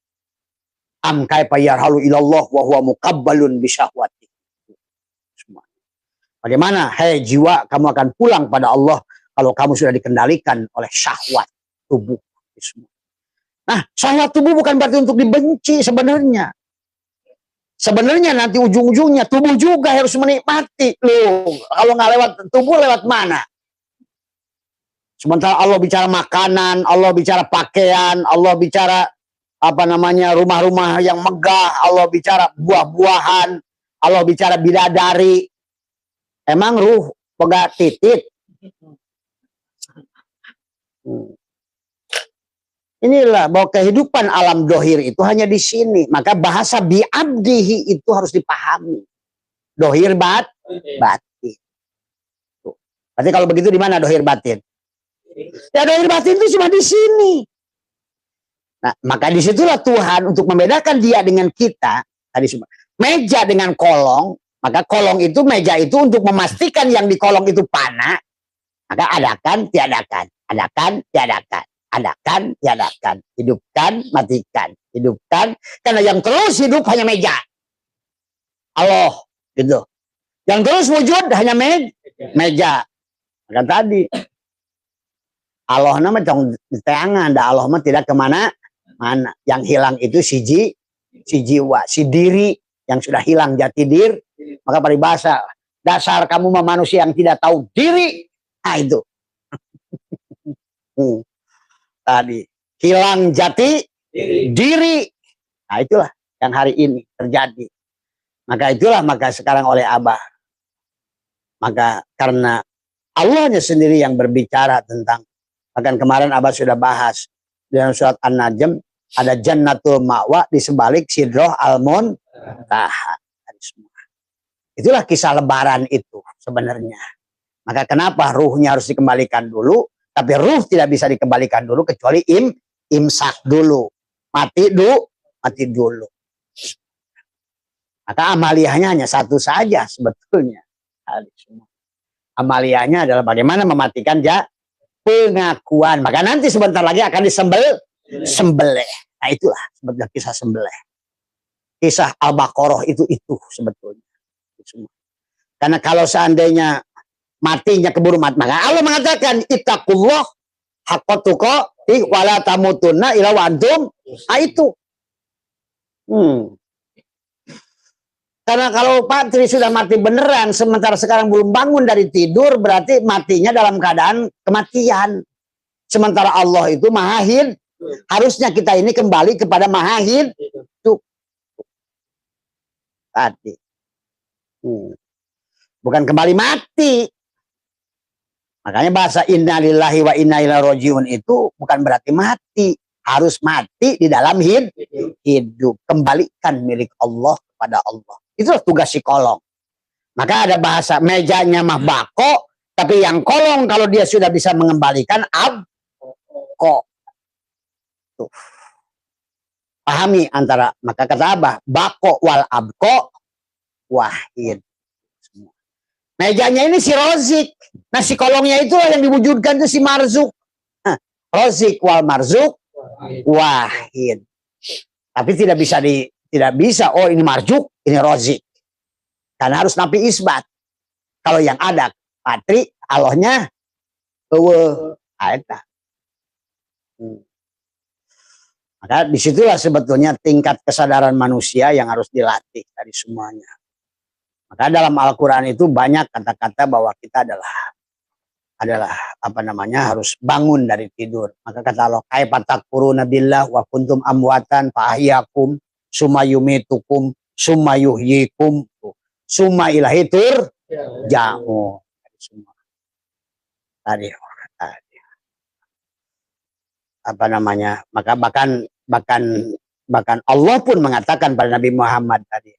Am kaifa yarhalu ilallah wa huwa muqabbalun bisyahwati. Bagaimana hei jiwa kamu akan pulang pada Allah kalau kamu sudah dikendalikan oleh syahwat tubuh. Nah, syahwat tubuh bukan berarti untuk dibenci sebenarnya. Sebenarnya nanti ujung-ujungnya tubuh juga harus menikmati loh. Kalau nggak lewat tubuh lewat mana? Sementara Allah bicara makanan, Allah bicara pakaian, Allah bicara apa namanya rumah-rumah yang megah, Allah bicara buah-buahan, Allah bicara bidadari. Emang ruh pegat titik. Inilah bahwa kehidupan alam dohir itu hanya di sini. Maka bahasa bi'abdihi itu harus dipahami. Dohir batin. Berarti kalau begitu di mana dohir batin? Ya dohir batin itu cuma di sini. Nah, maka disitulah Tuhan untuk membedakan dia dengan kita. Tadi semua meja dengan kolong, maka kolong itu meja itu untuk memastikan yang di kolong itu panah. Maka adakan, tiadakan, adakan, tiadakan, adakan, tiadakan, hidupkan, matikan, hidupkan. Karena yang terus hidup hanya meja. Allah, gitu. Yang terus wujud hanya meja. Maka tadi Allah nama di tangan, Allah mah tidak kemana. Mana yang hilang itu si jiwa, si diri yang sudah hilang jati diri. Maka paribasa dasar kamu manusia yang tidak tahu diri. Nah itu tadi hilang jati diri. Nah itulah yang hari ini terjadi. Maka sekarang oleh Abah, maka karena Allahnya sendiri yang berbicara tentang, bahkan kemarin Abah sudah bahas dalam surat An-Najm ada jannatul ma'wa di sebalik sidroh al-muntaha. Itulah kisah lebaran itu sebenarnya. Maka kenapa ruhnya harus dikembalikan dulu, tapi ruh tidak bisa dikembalikan dulu kecuali imsak dulu. Mati dulu. Maka amaliyahnya hanya satu saja sebetulnya. Amaliyahnya adalah bagaimana mematikan pengakuan. Maka nanti sebentar lagi akan sembelih. Nah itulah sebetulnya kisah sembelih. Kisah Al-Baqarah itu sebetulnya. Karena kalau seandainya matinya keburu mati, maka Allah mengatakan ittaqullah haqqa tuqatih wa la tamutunna illa wa antum. Nah itu. Karena kalau Patri sudah mati beneran, sementara sekarang belum bangun dari tidur, berarti matinya dalam keadaan kematian. Sementara Allah itu maha hidup. Harusnya kita ini kembali kepada maha hidup. Tadi. Bukan kembali mati. Makanya bahasa innalillahi wa inna ilaihi rajiun itu bukan berarti mati. Harus mati di dalam hidup. Kembalikan milik Allah kepada Allah. Itulah tugas si kolong. Maka ada bahasa mejanya mah bako, tapi yang kolong kalau dia sudah bisa mengembalikan abko. Tuh. Pahami antara, maka kata Abah, bako wal abko wahid. Mejanya ini si Rozik. Nah si kolongnya itu yang diwujudkan itu si Marzuk. Nah, Rozik wal Marzuk wahid. Tapi tidak bisa oh ini Marzuk, ini Rozik. Karena harus napi isbat. Kalau yang ada patri Allahnya ada. Maka disitulah sebetulnya tingkat kesadaran manusia yang harus dilatih dari semuanya. Maka dalam Al-Quran itu banyak kata-kata bahwa kita adalah apa namanya harus bangun dari tidur. Maka kata Allah, kaifa takfuruna billah wa kuntum amwatan fa ahyakum summa yumitukum summa yuhyikum summa ilahi turja'un. Tadi apa namanya? Maka bahkan Allah pun mengatakan pada Nabi Muhammad tadi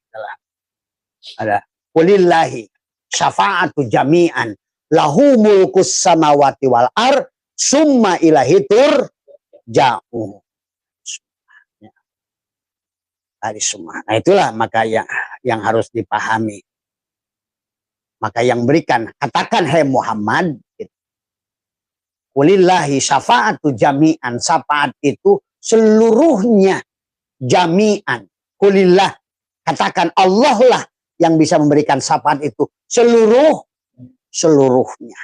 ada Qulillahi syafa'atu jami'an lahu mulkus samawati wal ar summa ilahi turja'un. Tadi semua. Nah itulah maka yang harus dipahami. Maka yang berikan, katakan hai Muhammad, Qulillahi syafa'atu jami'an. Syafaat itu seluruhnya jami'an. Qulillah, katakan Allah lah yang bisa memberikan syafaat itu seluruhnya.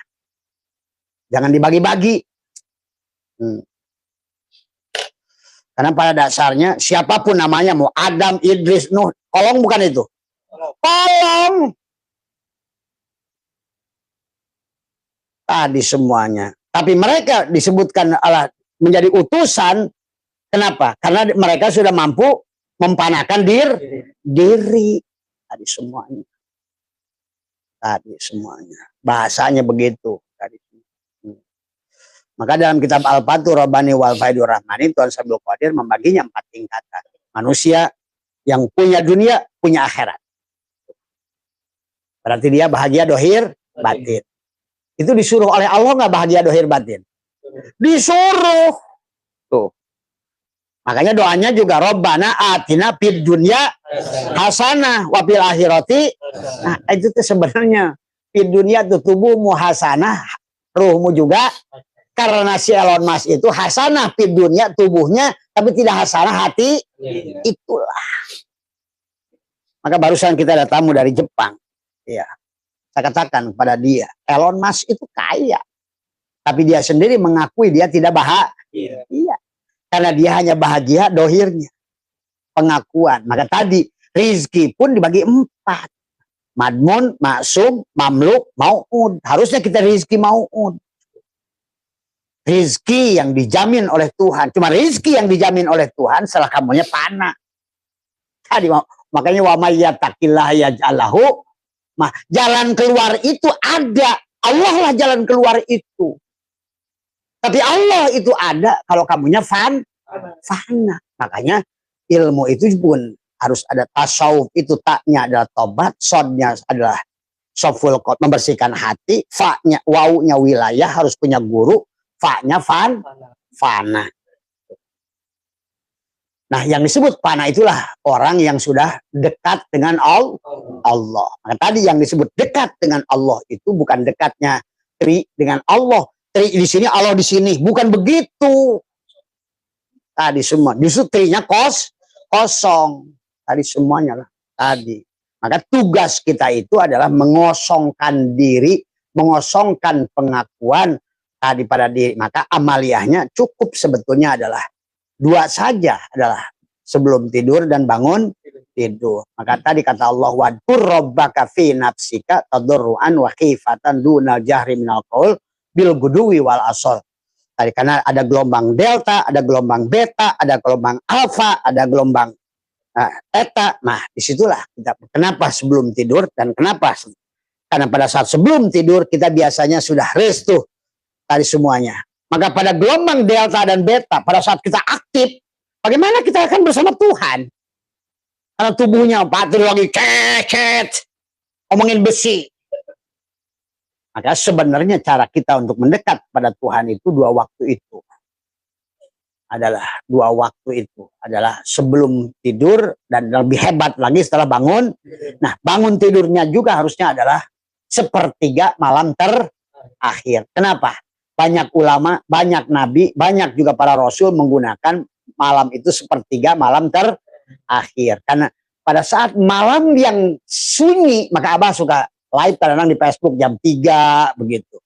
Jangan dibagi-bagi. Karena pada dasarnya siapapun namanya, mau Adam, Idris, Nuh, kolong bukan itu. Kolong. Tadi semuanya. Tapi mereka disebutkan menjadi utusan. Kenapa? Karena mereka sudah mampu mempanakan diri. Tadi semuanya. Bahasanya begitu. Maka dalam kitab Al-Fathur Rabbani wal Faidur Rahmani, Tuan Sabdul Qadir membaginya 4 tingkatan. Manusia yang punya dunia, punya akhirat. Berarti dia bahagia dohir batin. Itu disuruh oleh Allah nggak bahagia dohir batin? Disuruh. Tuh. Makanya doanya juga Rabbana atina fid dunya hasanah wa fil akhirati. Nah, itu tuh sebenarnya fid dunya tuh tubuhmu hasanah, ruhmu juga. Karena si Elon Musk itu hasanah fid dunya tubuhnya, tapi tidak hasanah hati. Itulah. Maka barusan kita ada tamu dari Jepang. Ya. Saya katakan pada dia, Elon Musk itu kaya. Tapi dia sendiri mengakui dia tidak bahagia. Iya. Karena dia hanya bahagia dohirnya. Pengakuan. Maka tadi rizki pun dibagi 4. Madmun, maksum, mamluk, mau'ud. Harusnya kita rizki mau'ud. Rizki yang dijamin oleh Tuhan. Cuma rizki yang dijamin oleh Tuhan setelah kamunya panah. Tadi makanya wa may yattaqillaha yaj'alhu. Jalan keluar itu ada. Allah lah jalan keluar itu. Tapi Allah itu ada kalau kamunya fana. Makanya ilmu itu pun harus ada tasawuf. Itu taknya adalah tobat, sodnya adalah soful, membersihkan hati, fa-nya, wau-nya wilayah, harus punya guru, fa-nya fana. Nah yang disebut fana itulah orang yang sudah dekat dengan Allah. Maka tadi yang disebut dekat dengan Allah itu bukan dekatnya tri dengan Allah. Tri di sini, Allah di sini. Bukan begitu. Tadi semua. Justru trinya kosong. Tadi semuanya lah. Tadi. Maka tugas kita itu adalah mengosongkan diri, mengosongkan pengakuan tadi pada diri. Maka amaliyahnya cukup sebetulnya adalah 2 saja. Adalah sebelum tidur dan bangun tidur. Maka tadi kata Allah, wadkur rabbaka fi nafsika tadarruan wa khifatan dunal jahri minal qaul bil guduwi wal asol. Tadi karena ada gelombang delta, ada gelombang beta, ada gelombang alfa, ada gelombang theta. Nah, disitulah kita kenapa sebelum tidur dan kenapa? Karena pada saat sebelum tidur kita biasanya sudah rest tuh tadi semuanya. Maka pada gelombang delta dan beta, pada saat kita aktif, bagaimana kita akan bersama Tuhan? Karena tubuhnya baterai lagi cecet, ngomongin besi. Maka sebenarnya cara kita untuk mendekat pada Tuhan itu 2 waktu itu. adalah 2 waktu itu adalah sebelum tidur dan lebih hebat lagi setelah bangun. Nah, bangun tidurnya juga harusnya adalah sepertiga malam terakhir. Kenapa? Banyak ulama, banyak nabi, banyak juga para rasul menggunakan malam itu sepertiga malam terakhir. Karena pada saat malam yang sunyi, maka Abah suka live kadang-kadang di Facebook jam 3 begitu.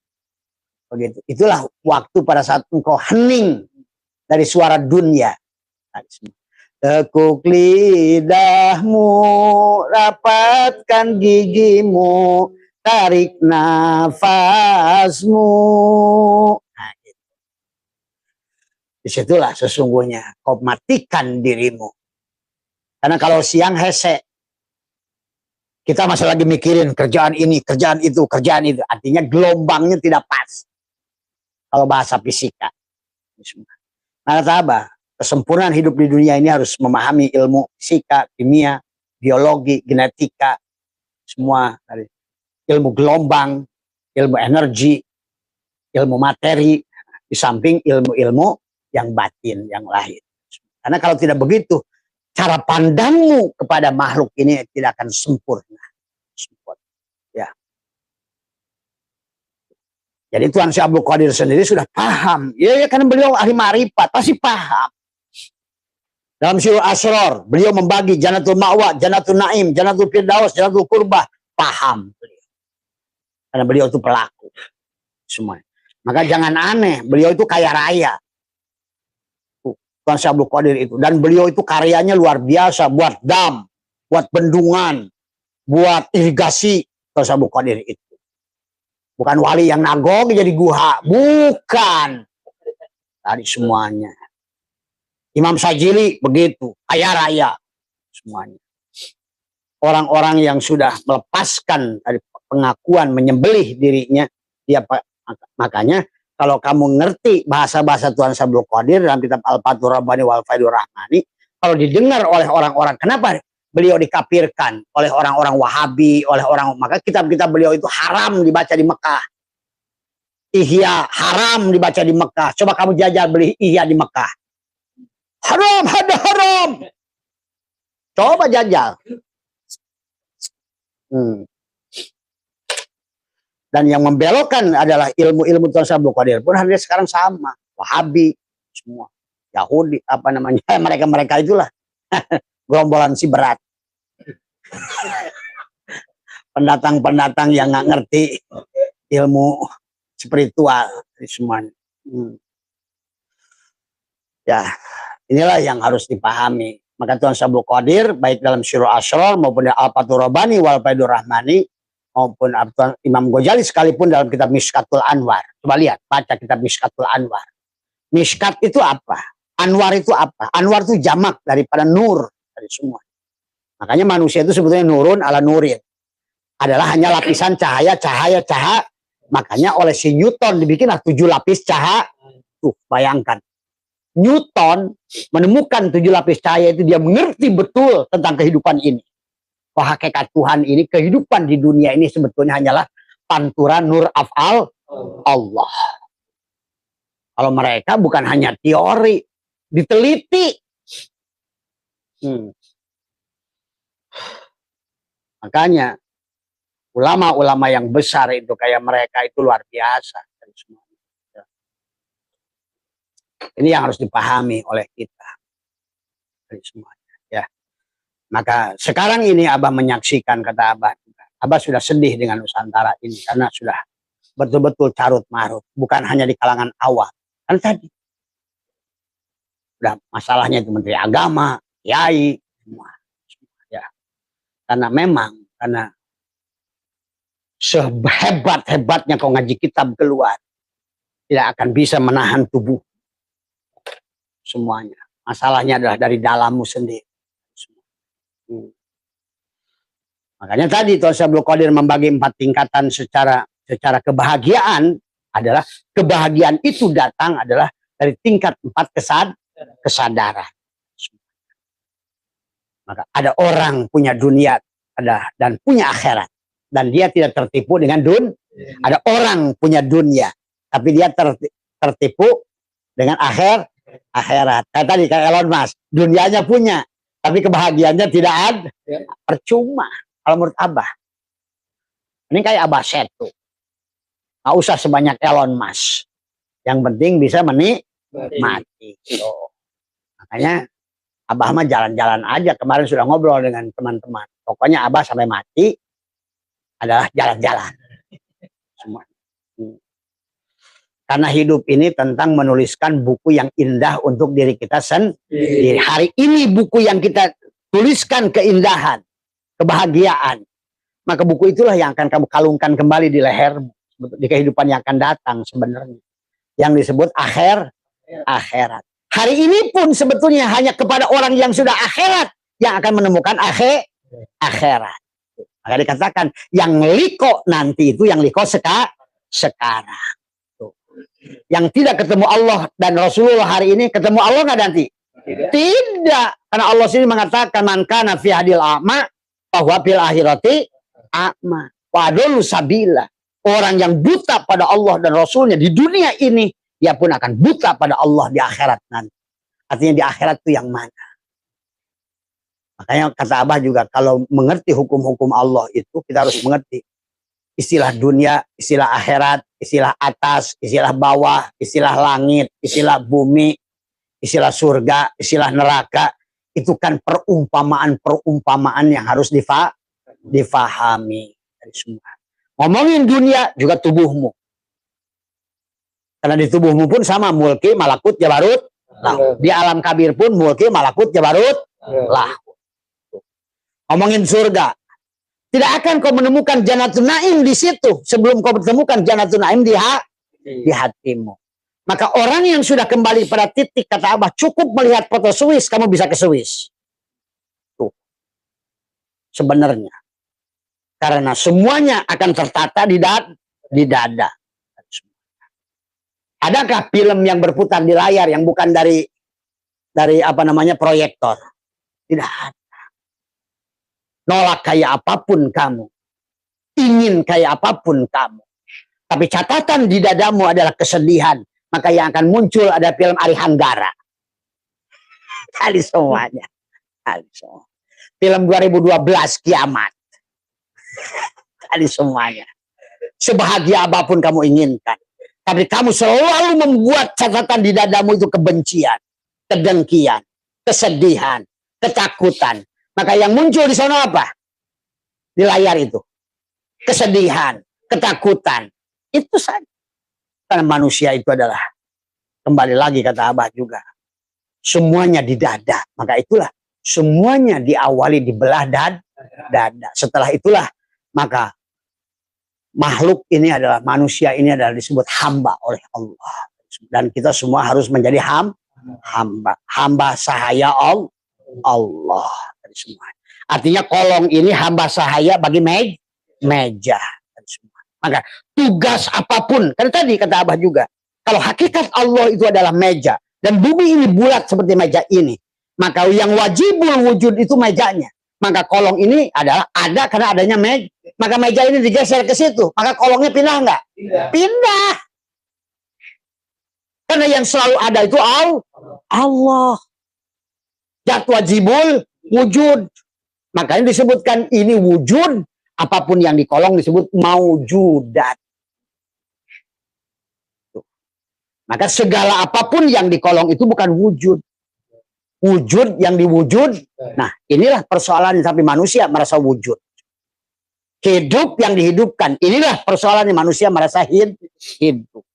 Begitu. Itulah waktu pada saat engkau hening dari suara dunia. Tekuk lidahmu, rapatkan gigimu, tarik nafasmu. Nah, gitu. Disitulah sesungguhnya kau matikan dirimu. Karena kalau siang hese, kita masih lagi mikirin kerjaan ini, kerjaan itu, kerjaan itu. Artinya gelombangnya tidak pas. Kalau bahasa fisika. Nah, kata Abah, kesempurnaan hidup di dunia ini harus memahami ilmu fisika, kimia, biologi, genetika, semua dari ilmu gelombang, ilmu energi, ilmu materi, di samping ilmu-ilmu yang batin, yang lain. Karena kalau tidak begitu, cara pandangmu kepada makhluk ini tidak akan sempurna. Ya. Jadi Tuan Syekh Abdul Qadir sendiri sudah paham. Ya, karena beliau ahli ma'rifat, pasti paham. Dalam Syi'ul Asrar, beliau membagi Jannatul Ma'wa, Jannatul Naim, Jannatul Firdaus, Jannatul Qurbah. Paham beliau. Karena beliau itu pelaku. Semua. Maka jangan aneh, beliau itu kaya raya. Tuan Syekh Abdul Qadir itu. Dan beliau itu karyanya luar biasa. Buat dam, buat bendungan, buat irigasi. Tuan Syekh Abdul Qadir itu. Bukan wali yang nagog jadi guha. Bukan. Tadi semuanya. Imam Sajili begitu. Kaya raya. Semuanya. Orang-orang yang sudah melepaskan dari pengakuan menyembelih dirinya. Makanya kalau kamu ngerti bahasa-bahasa Tuan Syekh Abdul Qadir dalam kitab Al-Fathur Rabbani wal Faidur Rahmani. Kalau didengar oleh orang-orang. Kenapa beliau dikafirkan oleh orang-orang Wahabi, oleh orang, maka kitab-kitab beliau itu haram dibaca di Mekah. Ihya haram dibaca di Mekah. Coba kamu jajal beli Ihya di Mekah. Haram, ada haram. Coba jajal. Dan yang membelokkan adalah ilmu-ilmu Tuan Syekh Abdul Qadir pun harusnya sekarang sama. Wahabi, semua. Yahudi, apa namanya, mereka-mereka itulah. Gerombolan si berat. Pendatang-pendatang yang nggak ngerti ilmu spiritual semuanya. Ya, inilah yang harus dipahami. Maka Tuan Syekh Abdul Qadir baik dalam Syi'ul Asrar maupun Al-Fathur Rabbani wal Faidur Rahmani maupun Imam Ghazali sekalipun dalam kitab Mishkatul Anwar. Coba lihat, baca kitab Mishkatul Anwar. Mishkat itu apa? Anwar itu apa? Anwar itu jamak daripada nur dari semua. Makanya manusia itu sebetulnya nurun ala nurin. Adalah hanya lapisan cahaya. Makanya oleh si Newton dibikinlah 7 lapis cahaya. Tuh, bayangkan. Newton menemukan 7 lapis cahaya itu, dia mengerti betul tentang kehidupan ini. Bahwa hakikat Tuhan ini, kehidupan di dunia ini sebetulnya hanyalah panturan nur af'al Allah. Kalau mereka bukan hanya teori, diteliti. Makanya ulama-ulama yang besar itu kayak mereka itu luar biasa. Ini yang harus dipahami oleh kita. Semuanya, ya. Maka sekarang ini Abah menyaksikan, kata Abah. Abah sudah sedih dengan Nusantara ini karena sudah betul-betul carut marut. Bukan hanya di kalangan awam. Kan tadi udah masalahnya itu Menteri Agama, Kiai, semua. Ya. Karena memang karena sehebat-hebatnya kau ngaji kitab keluar, tidak akan bisa menahan tubuh. Semuanya. Masalahnya adalah dari dalammu sendiri. Makanya tadi Tuan Syekh Abdul Qadir membagi 4 tingkatan secara kebahagiaan adalah kebahagiaan itu datang adalah dari tingkat 4 kesadaran. Maka ada orang punya dunia dan punya akhirat dan dia tidak tertipu dengan Ada orang punya dunia tapi dia tertipu dengan akhirat. Kayak tadi kayak Elon Musk, dunianya punya, tapi kebahagiaannya tidak ada. Percuma. Kalau menurut Abah, ini kayak Abah Setu. Nggak usah sebanyak Elon Musk. Yang penting bisa menikmati. Makanya Abah mah jalan-jalan aja. Kemarin sudah ngobrol dengan teman-teman. Pokoknya Abah sampai mati adalah jalan-jalan. Semua. Karena hidup ini tentang menuliskan buku yang indah untuk diri kita sendiri. Hari ini buku yang kita tuliskan keindahan, kebahagiaan. Maka buku itulah yang akan kamu kalungkan kembali di lehermu. Di kehidupan yang akan datang sebenarnya. Yang disebut akhirat. Hari ini pun sebetulnya hanya kepada orang yang sudah akhirat yang akan menemukan akhirat. Maka dikatakan yang liko nanti itu yang liko sekarang. Yang tidak ketemu Allah dan Rasulullah hari ini ketemu Allah nggak nanti? Tidak. Karena Allah sendiri mengatakan man kana fi hadil a'ma bahwa fil akhirati a'ma wa adallu sabila. Orang yang buta pada Allah dan Rasulnya di dunia ini, dia pun akan buta pada Allah di akhirat nanti. Artinya di akhirat itu yang mana? Makanya kata Abah juga, kalau mengerti hukum-hukum Allah itu, kita harus mengerti istilah dunia, istilah akhirat, istilah atas, istilah bawah, istilah langit, istilah bumi, istilah surga, istilah neraka. Itu kan perumpamaan-perumpamaan yang harus difahami dari semua. Ngomongin dunia juga tubuhmu. Karena di tubuhmu pun sama mulki, malakut, jabarut. Di alam kabir pun mulki, malakut, jabarut. Ngomongin surga. Tidak akan kau menemukan Janatun Naim di situ sebelum kau menemukan Janatun Naim di hatimu. Maka orang yang sudah kembali pada titik, kata Abah, cukup melihat foto Swiss, kamu bisa ke Swiss. Tuh. Sebenarnya. Karena semuanya akan tertata di dada. Adakah film yang berputar di layar yang bukan dari apa namanya proyektor? Tidak ada. Nolak kayak apapun kamu. Ingin kayak apapun kamu. Tapi catatan di dadamu adalah kesedihan. Maka yang akan muncul ada film Ari Hanggara. Kali semuanya. Kali semua. Film 2012 Kiamat. Kali semuanya. Sebahagia apapun kamu inginkan. Tapi kamu selalu membuat catatan di dadamu itu kebencian. Kedengkian. Kesedihan. Ketakutan. Maka yang muncul di sana apa? Di layar itu. Kesedihan. Ketakutan. Itu saja. Karena manusia itu adalah, kembali lagi kata Abah juga, semuanya di dada. Maka itulah, semuanya diawali di belah dada. Setelah itulah, maka makhluk ini adalah, manusia ini adalah disebut hamba oleh Allah. Dan kita semua harus menjadi hamba. Hamba sahaya Allah. Artinya kolong ini hamba sahaya bagi meja. Maka tugas apapun, kan tadi kata Abah juga, kalau hakikat Allah itu adalah meja, dan bumi ini bulat seperti meja ini, maka yang wajibul wujud itu mejanya. Maka kolong ini adalah ada karena adanya meja. Maka meja ini digeser ke situ, maka kolongnya pindah nggak? Pindah. Karena yang selalu ada itu Allah. Zat wajibul wujud. Makanya disebutkan ini wujud. Apapun yang di kolong disebut maujudat. Maka segala apapun yang di kolong itu bukan wujud. Wujud yang diwujud. Nah, inilah persoalan sampai manusia merasa wujud. Hidup yang dihidupkan. Inilah persoalan manusia merasa hidup.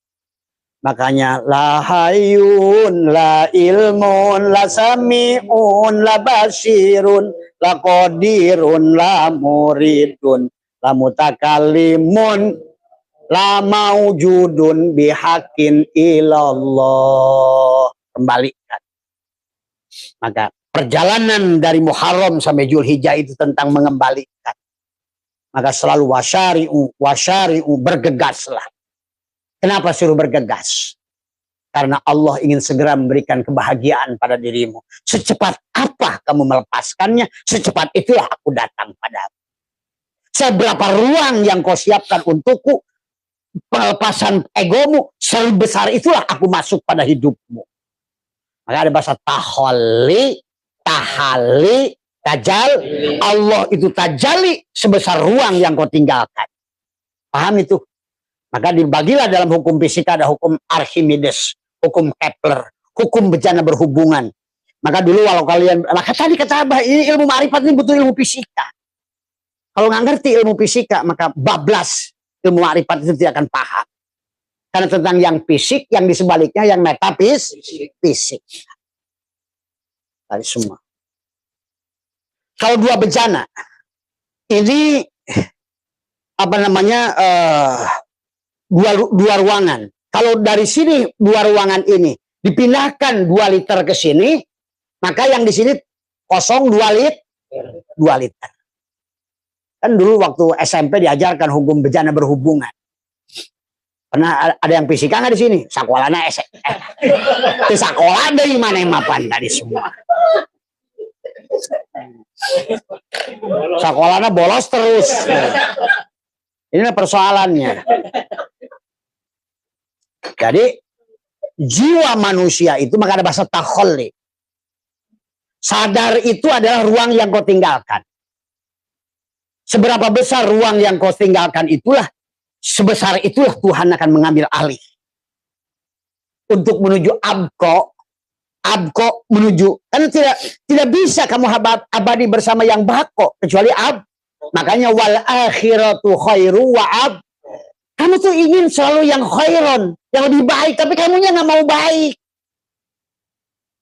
Makanya la hayyun, la ilmun, la sami'un, la basirun, la qadirun, la muridun, la mutakallimun, la maujudun bihaqqin ilallah. Kembalikan. Maka perjalanan dari Muharram sampai Zulhijjah itu tentang mengembalikan. Maka selalu wasyari'u, bergegaslah. Kenapa suruh bergegas? Karena Allah ingin segera memberikan kebahagiaan pada dirimu. Secepat apa kamu melepaskannya, secepat itulah aku datang padamu. Seberapa ruang yang kau siapkan untukku, pelepasan egomu, sebesar itulah aku masuk pada hidupmu. Maka ada bahasa tahalli, tahali, tajal. Allah itu tajali sebesar ruang yang kau tinggalkan. Paham itu? Maka dibagilah dalam hukum fisika ada hukum Archimedes, hukum Kepler, hukum bejana berhubungan. Maka dulu walau kalian, maka tadi kata Abah, ini ilmu ma'rifat ini butuh ilmu fisika. Kalau nggak ngerti ilmu fisika, maka bablas ilmu ma'rifat itu tidak akan paham. Karena tentang yang fisik, yang di sebaliknya yang metafisik. Tadi semua. Kalau dua bejana, ini apa namanya dua ruangan. Kalau dari sini dua ruangan ini dipindahkan 2 liter ke sini, maka yang di sini kosong 2 liter. Kan dulu waktu SMP diajarkan hukum bejana berhubungan. Pernah ada yang fisika nggak di sini? Sakolana itu sekolah dari mana mapan tadi semua. Sakolana bolos terus. Ini persoalannya. Jadi jiwa manusia itu maka ada bahasa takhalli. Sadar itu adalah ruang yang kau tinggalkan. Seberapa besar ruang yang kau tinggalkan itulah, sebesar itulah Tuhan akan mengambil alih. Untuk menuju abko menuju. Karena tidak bisa kamu abadi bersama yang bako, kecuali Makanya wal akhiratu khairu wa Kamu tuh ingin selalu yang khairon, yang lebih baik, tapi kamunya nggak mau baik.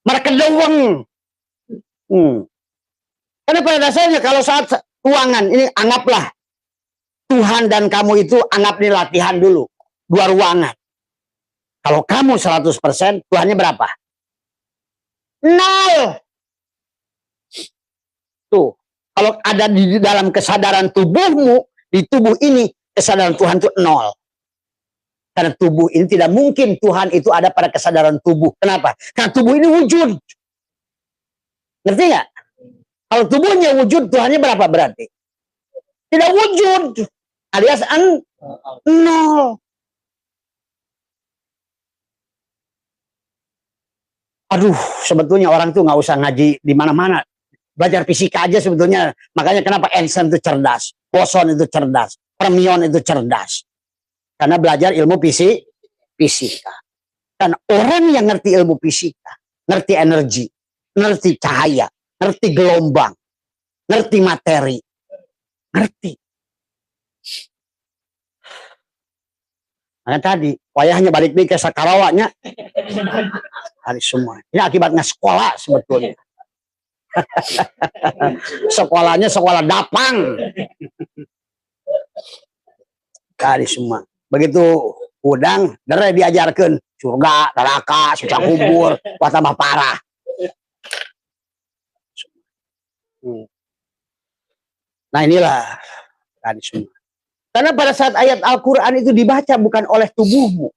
Mereka doang. Karena pada dasarnya kalau saat ruangan ini anggaplah Tuhan dan kamu itu anggap nih latihan dulu 2 ruangan. Kalau kamu 100%, Tuhannya berapa? 0. Tuh, kalau ada di dalam kesadaran tubuhmu, di tubuh ini kesadaran Tuhan itu 0. Karena tubuh ini tidak mungkin Tuhan itu ada pada kesadaran tubuh. Kenapa? Karena tubuh ini wujud. Ngerti nggak? Kalau tubuhnya wujud, Tuhannya berapa berarti? Tidak wujud. Alias 0. Aduh, sebetulnya orang tuh nggak usah ngaji di mana-mana. Belajar fisika aja sebetulnya. Makanya kenapa Einstein itu cerdas, boson itu cerdas, fermion itu cerdas. Karena belajar ilmu fisika. Dan orang yang ngerti ilmu fisika, ngerti energi, ngerti cahaya, ngerti gelombang, ngerti materi, ngerti. Nah tadi, wayahnya balik ke Sakarawanya, hari semua. Ini akibatnya sekolah sebetulnya. Sekolahnya sekolah dapang. Tadi semua. Begitu udang, dere diajarkan surga, neraka, siksa kubur, wah tambah parah. Nah inilah tadi semua. Karena pada saat ayat Al-Quran itu dibaca bukan oleh tubuhmu,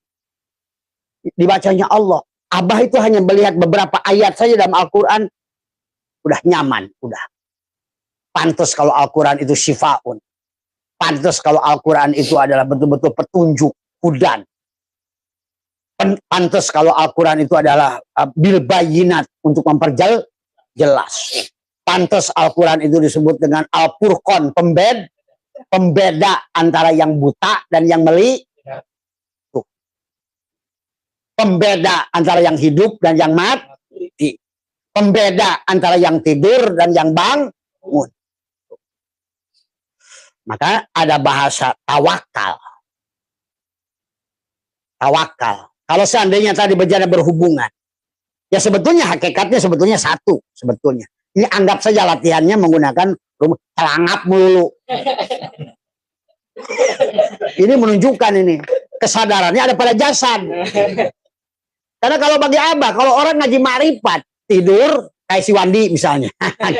dibacanya Allah. Abah itu hanya melihat beberapa ayat saja dalam Al-Quran, udah nyaman, udah. Pantas kalau Al-Quran itu syifaun. Pantas kalau Al-Quran itu adalah betul-betul petunjuk, hudan. Pantas kalau Al-Quran itu adalah bil bayinat untuk memperjelas. Pantas Al-Quran itu disebut dengan Al-Furqan, pembeda antara yang buta dan yang meli. Tuh. Pembeda antara yang hidup dan yang mati. Pembeda antara yang tidur dan yang bangun. Maka ada bahasa tawakal. Tawakal. Kalau seandainya tadi bejana berhubungan, ya sebetulnya hakikatnya sebetulnya satu. Sebetulnya. Ini anggap saja latihannya menggunakan celangap melulu. Ini menunjukkan ini. Kesadarannya ada pada jasad. Karena kalau bagi Abah, kalau orang ngaji ma'rifat, tidur, kayak si Wandi misalnya.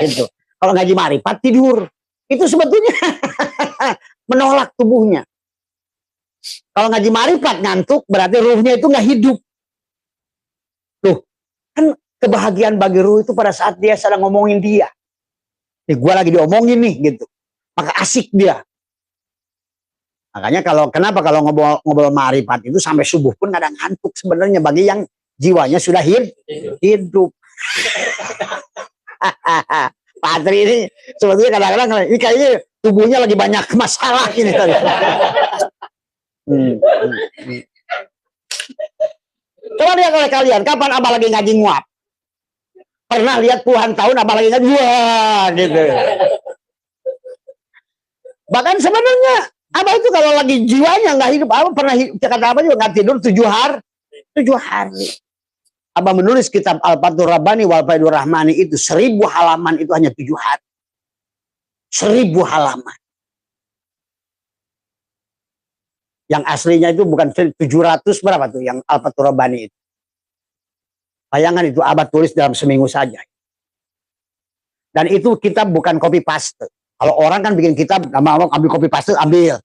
Gitu. Kalau ngaji ma'rifat, tidur. Itu sebetulnya menolak tubuhnya. Kalau ngaji ma'rifat ngantuk, berarti ruhnya itu nggak hidup. Tuh, kan kebahagiaan bagi ruh itu pada saat dia sedang ngomongin dia. Nih, gue lagi diomongin nih, gitu. Maka asik dia. Makanya kenapa kalau ngobrol ma'rifat itu sampai subuh pun kadang ngantuk sebenarnya bagi yang jiwanya sudah hidup. Patri ini sebetulnya kadang-kadang ini kayaknya tubuhnya lagi banyak masalah ini tadi. Coba lihat oleh kalian, kapan abah lagi ngaji nguap? Pernah lihat puluhan tahun abah lagi ngaji, wah gitu. Bahkan sebenarnya abah itu kalau lagi jiwanya nggak hidup, abah pernah kata abah juga nggak tidur 7 hari. Abah menulis kitab Al-Fathur Rabbani wal Faidur Rahmani itu 1000 halaman, itu hanya 7 hari. 1000 halaman. Yang aslinya itu bukan 700 berapa tuh yang Al-Fathur Rabbani itu. Bayangkan itu abah tulis dalam seminggu saja. Dan itu kitab bukan copy paste. Kalau orang kan bikin kitab, ambil copy paste ambil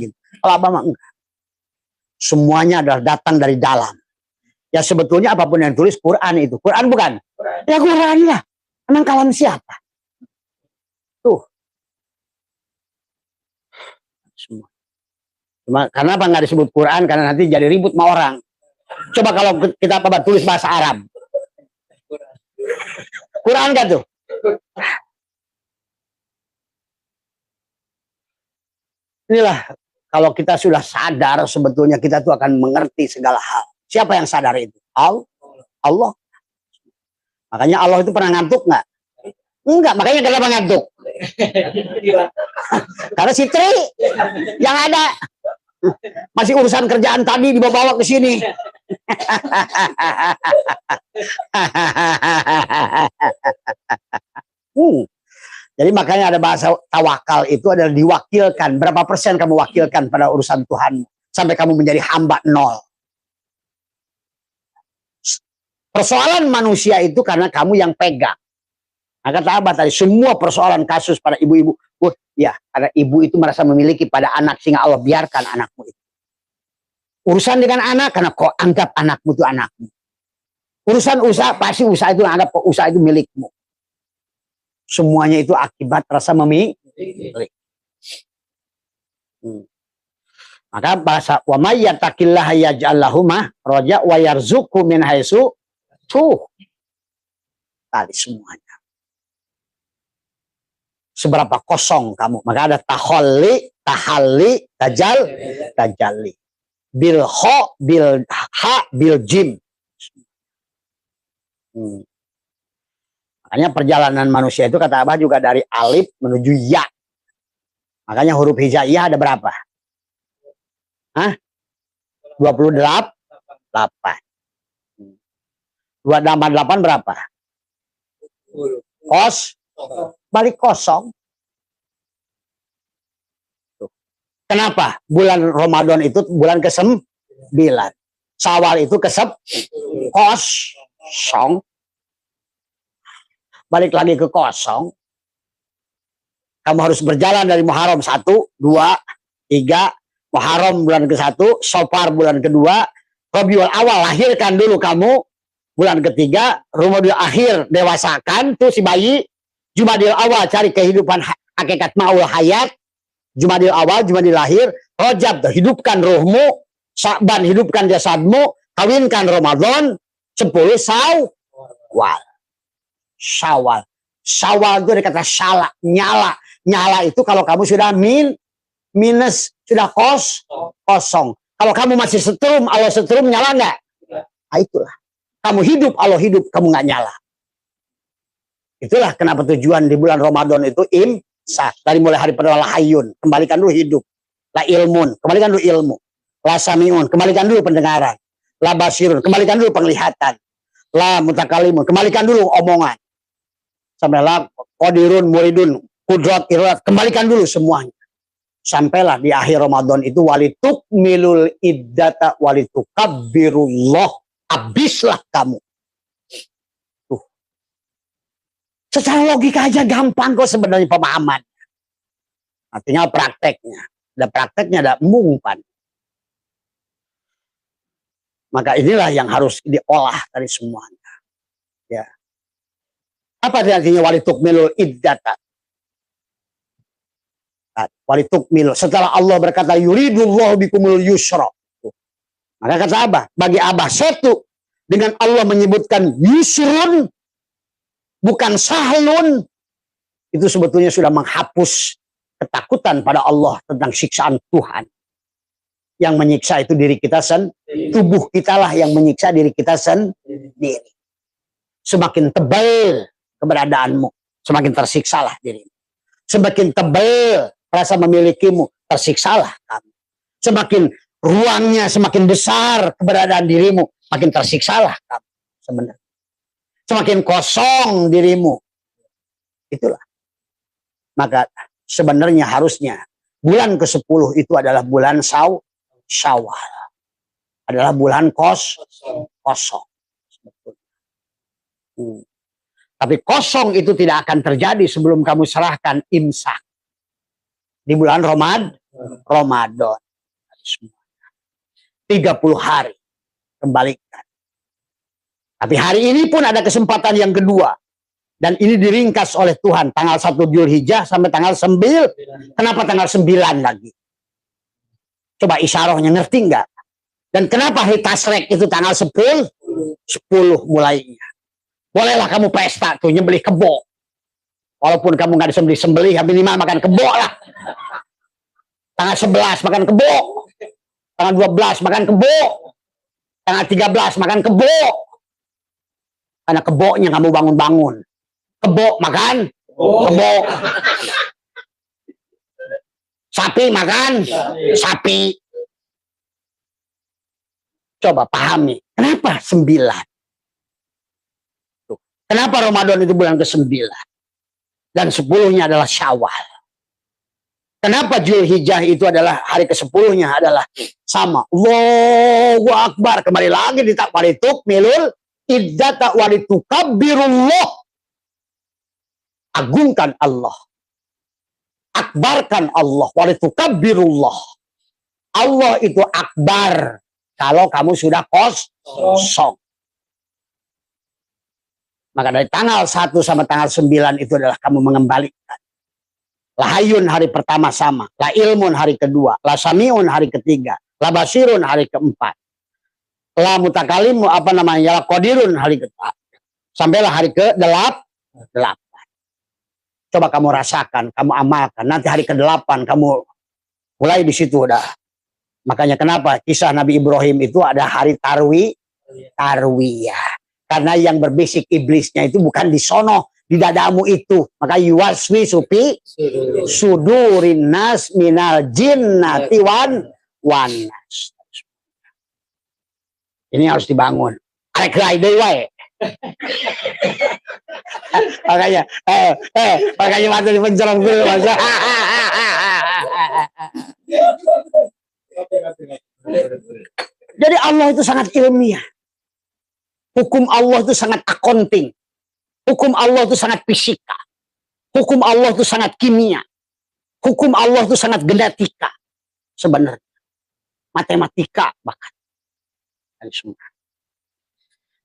gitu. Kalau abah mah enggak. Semuanya adalah datang dari dalam. Ya sebetulnya apapun yang tulis Quran itu. Quran bukan? Ya Quran lah. Emang kawan siapa? Tuh. Semua. Cuma karena apa nggak disebut Quran? Karena nanti jadi ribut sama orang. Coba kalau kita apa tulis bahasa Arab. Quran kan tuh? Inilah kalau kita sudah sadar sebetulnya kita tuh akan mengerti segala hal. Siapa yang sadar itu? Allah. Makanya Allah itu pernah ngantuk nggak? Enggak, makanya kenapa ngantuk? Karena si Tri yang ada masih urusan kerjaan tadi dibawa ke sini. Jadi makanya ada bahasa tawakal itu adalah diwakilkan. Berapa persen kamu wakilkan pada urusan Tuhan sampai kamu menjadi hamba 0. Persoalan manusia itu karena kamu yang pegang. Nah, kata abah tadi, semua persoalan kasus pada ibu-ibu. Ya, karena ibu itu merasa memiliki pada anak, sehingga Allah biarkan anakmu itu. Urusan dengan anak, karena kau anggap anakmu itu anakmu. Urusan usaha, pasti usaha itu anggap usaha itu milikmu. Semuanya itu akibat rasa memiliki. Maka bahasa wa may yattaqillaha yaj'al lahu makhraja wa yarzuqhu min haitsu tadi semuanya. Seberapa kosong kamu, maka ada tahalli, tajalli. Bil ho, bil ha, bil jim. Makanya perjalanan manusia itu kata abah juga dari alif menuju ya. Makanya huruf hijaiyah ada berapa? 28. 2 tambah 8 berapa? Balik kosong. Kenapa? Bulan Ramadan itu bulan ke-9. Syawal itu kosong. Balik lagi ke kosong. Kamu harus berjalan dari Muharram 1, 2, 3. Muharram bulan ke-1, Safar bulan ke-2, Rabiul Awal lahirkan dulu kamu. Bulan ke-3, Rabiul Akhir dewasakan tuh si bayi. Jumadil Awal cari kehidupan hakikat ma'ul hayat. Jumadil Awal, Jumadil Akhir. Rajab hidupkan ruhmu. Sya'ban hidupkan jasadmu. Kawinkan Ramadan. 10 Syawal. Syawal itu ada kata syala, nyala. Nyala itu kalau kamu sudah minus, sudah kosong. Kalau kamu masih setrum, Allah setrum, nyala nggak? Nah, itulah. Kamu hidup, Allah hidup, kamu nggak nyala. Itulah kenapa tujuan di bulan Ramadan itu imsak. Dari mulai hari pertama la hayyun, kembalikan dulu hidup. La ilmun, kembalikan dulu ilmu. La samiun, kembalikan dulu pendengaran. La basirun, kembalikan dulu penglihatan. La mutakalimun, kembalikan dulu omongan. Sampai la qadirun, muridun, kudrat, iradat, kembalikan dulu semuanya. Sampailah di akhir Ramadan itu walitukmilul iddata walitukabbirullah. Habislah kamu. Tuh. Secara logika aja gampang kok sebenarnya pemahaman. Nah, tinggal prakteknya. Ada prakteknya, ada mumpan. Maka inilah yang harus diolah dari semuanya. Ya. Apa artinya walitukmilul iddata? Walitukmilul. Setelah Allah berkata yuridullahu bikumul yusra. Maka kata abah, bagi abah satu dengan Allah menyebutkan yusrun, bukan sahlun, itu sebetulnya sudah menghapus ketakutan pada Allah tentang siksaan Tuhan. Yang menyiksa itu diri kita sendiri. Tubuh kita lah yang menyiksa diri kita sendiri. Semakin tebal keberadaanmu, semakin tersiksalah dirimu. Semakin tebal rasa memilikimu, tersiksalah kamu. Semakin ruangnya semakin besar keberadaan dirimu, makin tersiksalah kamu sebenarnya. Semakin kosong dirimu, itulah. Maka sebenarnya harusnya bulan ke-10 itu adalah bulan Syawal. Adalah bulan kosong. Tapi kosong itu tidak akan terjadi sebelum kamu serahkan imsak. Di bulan Ramadan. 30 hari. Kembalikan. Tapi hari ini pun ada kesempatan yang kedua. Dan ini diringkas oleh Tuhan. Tanggal 1 Dzulhijjah sampai tanggal 9. Kenapa tanggal 9 lagi? Coba isyarahnya ngerti nggak? Dan kenapa hari Tasrek itu tanggal 10? 10 mulainya. Bolehlah kamu pesta tuh nyembelih kebo. Walaupun kamu nggak disembelih, minimal makan kebo lah. Tanggal 11 makan kebo. Tanggal 12 makan kebo. Tanggal 13 makan kebo. Karena kebonya kamu bangun-bangun. Kebo makan kebo. Sapi makan sapi. Coba pahami. Kenapa 9? Kenapa Ramadan itu bulan ke-9? Dan 10-nya adalah Syawal. Kenapa Dzulhijjah itu adalah hari ke-10-nya adalah sama. Allahu Akbar. Kembali lagi di walitukmilul iddata walitukabbirullah. Agungkan Allah. Akbarkan Allah. Walitukabbirullah. Allah itu akbar. Kalau kamu sudah kosong. Maka dari tanggal 1 sampai tanggal 9 itu adalah kamu mengembalikan. Lahayun hari pertama sama. La ilmun hari kedua. La samiun hari ketiga. La basirun hari keempat. La mutakalimu La qadirun hari keempat. Sampailah hari ke-8. Coba kamu rasakan, kamu amalkan. Nanti hari ke-8 kamu mulai di situ udah. Makanya kenapa kisah Nabi Ibrahim itu ada hari tarwiyah. Karena yang berbisik iblisnya itu bukan di sono, di dadamu itu. Maka yuwaswi supi sudurin nas minal jinnati wan nas. Ini harus dibangun. Arek rai deui wae. Makanya waktu di pencerong dulu. Jadi Allah itu sangat ilmiah. Hukum Allah itu sangat accounting. Hukum Allah itu sangat fisika. Hukum Allah itu sangat kimia. Hukum Allah itu sangat genetika. Sebenarnya. Matematika bahkan.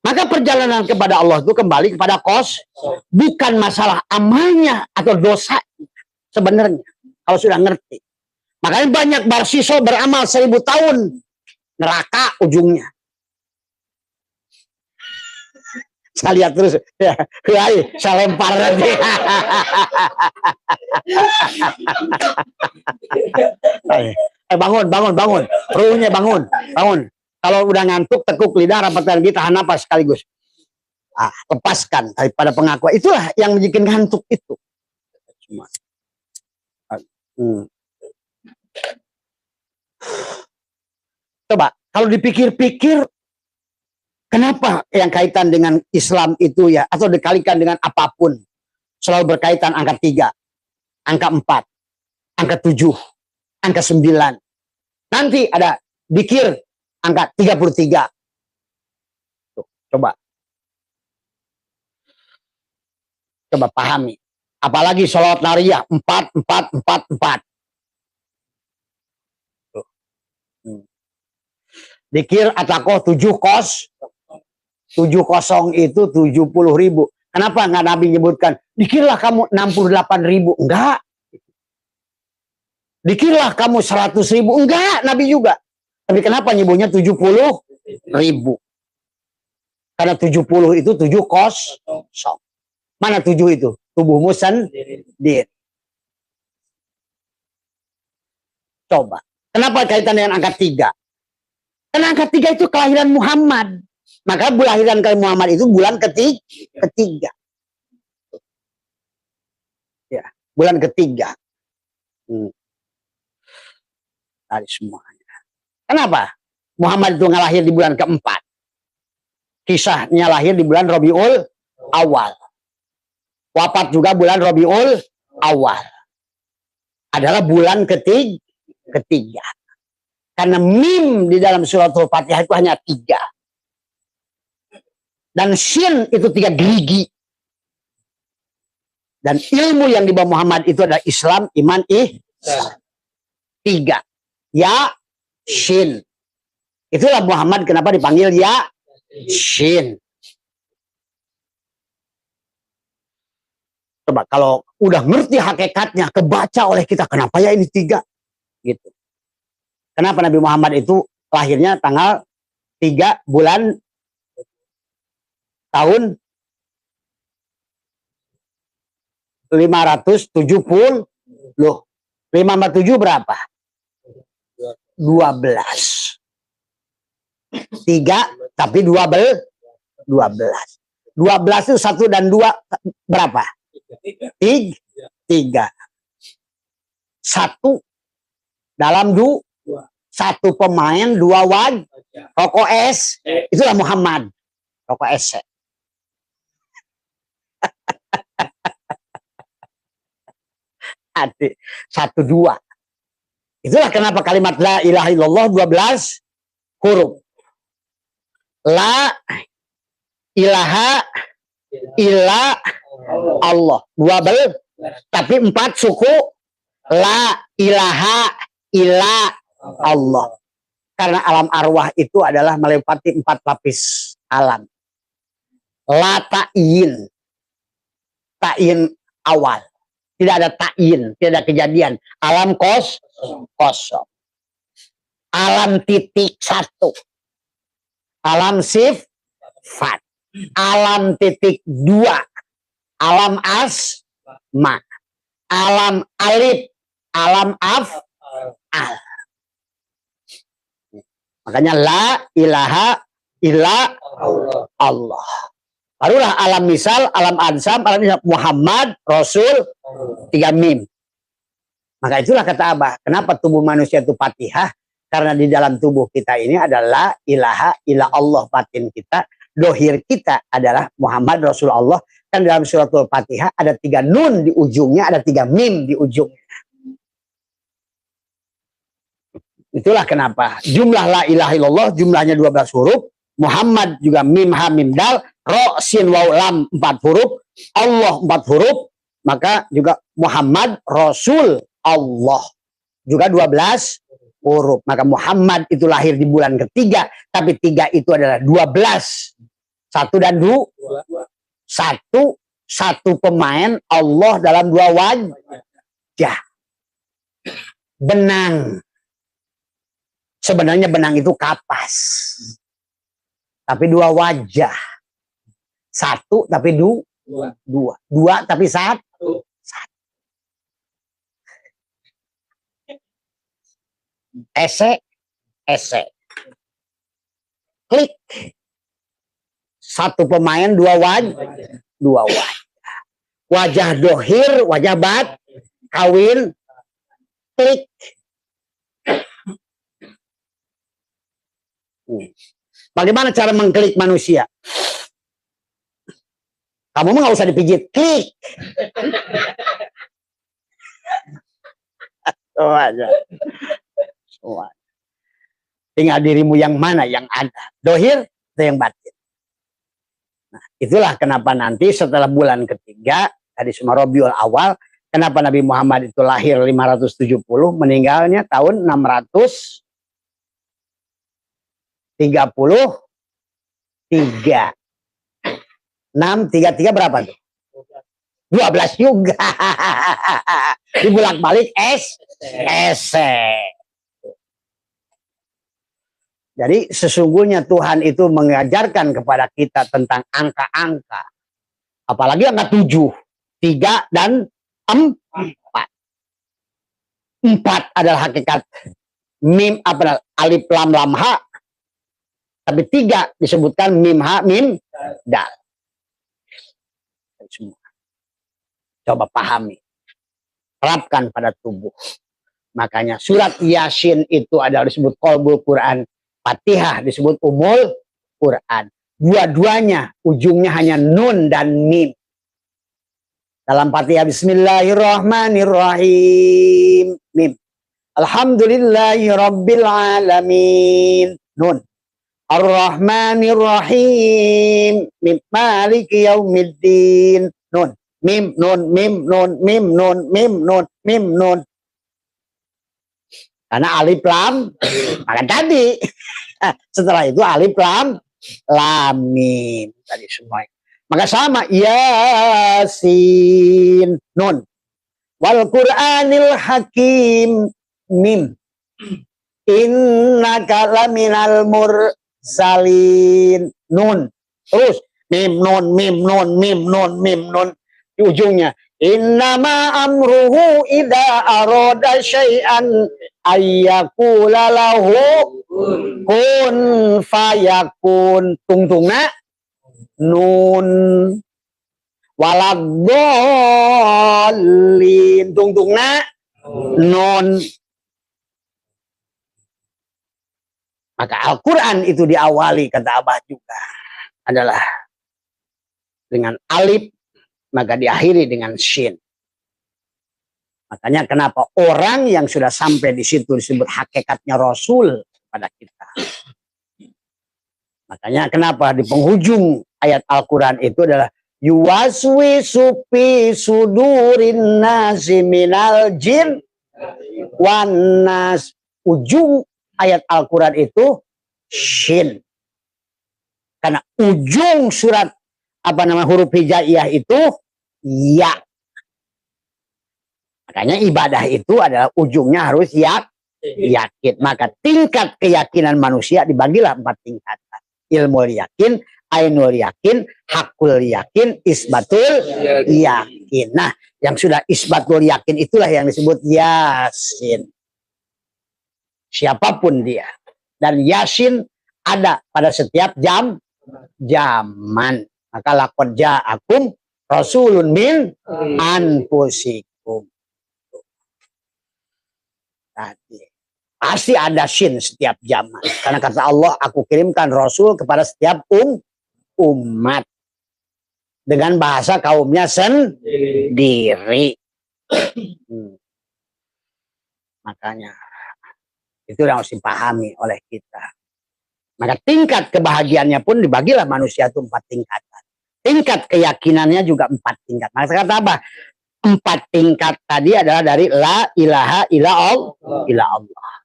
Maka perjalanan kepada Allah itu kembali kepada bukan masalah amalnya atau dosa sebenarnya. Kalau sudah ngerti. Makanya banyak barsiso beramal 1000 tahun. Neraka ujungnya. Saya lihat terus. Ya, saya lempar nanti. Bangun. Ruhnya bangun. Kalau udah ngantuk, tekuk lidah, rapatkan gigi, tahan napas sekaligus. Lepaskan daripada pengakuan. Itulah yang bikin ngantuk itu. Coba, kalau dipikir-pikir, kenapa yang kaitan dengan Islam itu ya, atau dikalikan dengan apapun, selalu berkaitan angka 3, angka 4, angka 7, angka 9. Nanti ada dikir angka 33. Tuh, coba pahami. Apalagi sholawat nariyah 4. Tuh. Dikir atakoh 70 itu 70.000. Kenapa nggak Nabi nyebutkan dikirlah kamu 68.000? Enggak. Dikirlah kamu 100.000? Enggak, Nabi juga. Tapi kenapa nyebutnya 70.000? Karena 70 itu 7 kosong. Mana 7 itu? Tubuhmu sendiri. Coba. Kenapa kaitan dengan angka 3? Karena angka 3 itu kelahiran Muhammad. Maka kelahiran Muhammad itu bulan ketiga. Ya, bulan ketiga. Tadi semuanya. Kenapa? Muhammad itu lahir di bulan keempat. Kisahnya lahir di bulan Rabiul Awal. Wafat juga bulan Rabiul Awal. Adalah bulan ketiga. Karena mim di dalam suratul Fatihah itu hanya 3. Dan shin itu 3 gerigi. Dan ilmu yang dibawa Muhammad itu adalah Islam, iman, ihsan. 3. Ya, shin. Itulah Muhammad kenapa dipanggil ya, shin. Coba kalau udah ngerti hakikatnya, kebaca oleh kita, kenapa ya ini 3? Gitu. Kenapa Nabi Muhammad itu lahirnya tanggal 3 bulan tahun 570. Loh, 547 berapa? 12. 3 tapi 12. 12 itu 1 dan 2 berapa? 3. 1 dalam 2. 1 pemain, 2 wajah. Rokok es, itulah Muhammad. Rokok es. 1, 2. Itulah kenapa kalimat la ilaha illallah 12 huruf. La ilaha illa Allah. 12. Tapi 4 suku. La ilaha illa Allah. Karena alam arwah itu adalah melewati 4 lapis alam. La ta'in. Ta'in awal. Tidak ada ta'in, tidak ada kejadian. Alam kosong. Alam titik 1. Alam sifat. Alam titik 2. Alam asma. Alam alif. Alam af'al. Makanya la ilaha illa Allah. Barulah alam misal, alam ansam, alam misal, Muhammad, Rasul, 3 mim. Maka itulah kata Abah, kenapa tubuh manusia itu Fatihah? Karena di dalam tubuh kita ini adalah ilaha illa Allah, batin kita. Dohir kita adalah Muhammad, Rasul Allah. Kan dalam suratul Fatihah ada 3 nun di ujungnya, ada 3 mim di ujungnya. Itulah kenapa jumlah la ilaha illallah jumlahnya 12 huruf, Muhammad juga mim ha mim dal, ro sin waw lam 4 huruf, Allah 4 huruf, maka juga Muhammad Rasul Allah juga 12 huruf. Maka Muhammad itu lahir di bulan ketiga, tapi 3 itu adalah 12. 1 dan 2. 1 pemain, Allah dalam 2 wajah. Benang. Sebenarnya benang itu kapas. Tapi 2 wajah. 1 tapi 2. 2 tapi 1. Ese. Klik. 1 pemain, 2 wajah. 2 wajah. Wajah dohir, wajah bat, kawin, klik. Bagaimana cara mengklik manusia? Kamu mah nggak usah dipijit, klik. Aja. Tinggal dirimu yang mana yang ada, dohir atau yang batin. Nah, itulah kenapa nanti setelah bulan ketiga tadi semua Rabiul Awal, kenapa Nabi Muhammad itu lahir 570, meninggalnya tahun 633. 633 berapa tuh? 12 juga. Dibulak balik S. Jadi sesungguhnya Tuhan itu mengajarkan kepada kita tentang angka-angka. Apalagi angka 7, 3, dan 4. 4 adalah hakikat mim, apa, alif lam lam ha. Tapi 3 disebutkan mim ha mim dal. Semua. Coba pahami. Terapkan pada tubuh. Makanya surat Yasin itu adalah disebut Qalbul Quran. Fatihah disebut Umul Quran. Dua-duanya ujungnya hanya nun dan mim. Dalam Fatihah Bismillahirrahmanirrahim. Mim. Alhamdulillahi Rabbil Alamin. Nun. Ar-Rahmanirrahim. Mim. Maliki Yaumiddin. Nun. Mim, nun, mim, nun, mim, nun, mim, nun, mim, nun. Karena alif lam, maka tadi. Setelah itu alif lam, lam mim. Tadi semua. Maka sama. Yasin. Nun. Wal Qur'anil Hakim. Mim. Innaka laminal mursalin. Nun. Terus. Mim, nun, mim, nun, mim, nun, mim, nun. Di ujungnya. Innama amruhu idza arada syai'an ayyakula lahu kun fayakun. Tungtungna nun. Waladhdallin. Tungtungna nun. Maka Al-Quran itu diawali, kata Abah juga, adalah dengan alif, maka diakhiri dengan shin. Makanya kenapa orang yang sudah sampai di situ disebut hakikatnya Rasul pada kita. Makanya kenapa di penghujung ayat Al-Quran itu adalah yuwaswisu fi sudurin nasi minal jin wan nas. Ujung ayat Al-Quran itu shin. Karena ujung surat huruf hijaiyah itu ya. Makanya ibadah itu adalah ujungnya harus yakin. Maka tingkat keyakinan manusia dibagilah 4 tingkatan. Ilmul yakin, ainul yakin, hakul yakin, isbatul yakin. Nah, yang sudah isbatul yakin itulah yang disebut Yasin. Siapapun dia. Dan Yasin ada pada setiap zaman. Maka laqad ja'akum rasulun min anfusikum. Tadi. Pasti ada shin setiap zaman. Karena kata Allah, aku kirimkan Rasul kepada setiap umat. Dengan bahasa kaumnya sendiri. Makanya, itu yang harus dipahami oleh kita. Maka tingkat kebahagiaannya pun dibagilah manusia itu 4 tingkatan. Tingkat keyakinannya juga 4 tingkat. Maka kata apa? 4 tingkat tadi adalah dari la ilaha illallah.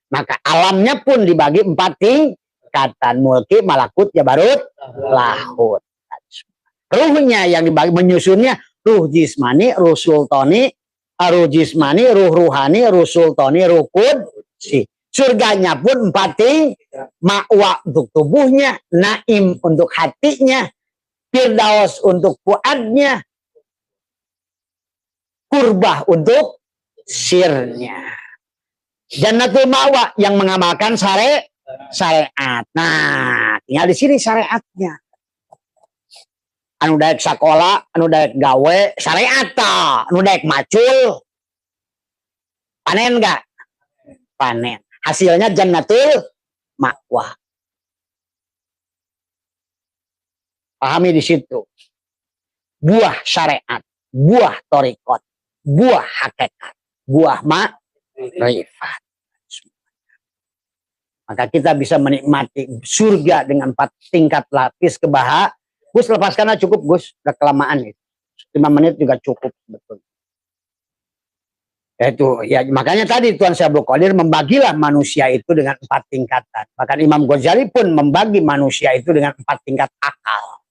Maka alamnya pun dibagi 4 tingkatan. Mulki, malakut, jabarut, lahut. Ruhnya yang dibagi, menyusunnya ruh jismani, ruh sultani, ruh jismani, ruh ruhani, ruh sultani, ruh qudsi. Surganya pun 4 tingkat. Ma'wa untuk tubuhnya, naim untuk hatinya, firdaus untuk fuadnya, kurbah untuk sirnya. Jannatul ma'wa yang mengamalkan syariat. Nah, tinggal di sini syariatnya. Anu daek sekolah, anu daek gawe, syariat ta. Anu daek macul, panen enggak? Panen. Hasilnya jannatul ma'wa. Pahami di situ. Buah syariat, buah torikot, buah hakikat, buah ma'rifat. Maka kita bisa menikmati surga dengan 4 tingkat lapis kebahagiaan. Gus, lepaskanlah cukup, Gus. Udah kelamaan nih. 5 menit juga cukup, betul. Itu ya, makanya tadi Tuan Syekh Abdul Qadir membagilah manusia itu dengan 4 tingkatan. Bahkan Imam Ghazali pun membagi manusia itu dengan 4 tingkat akal.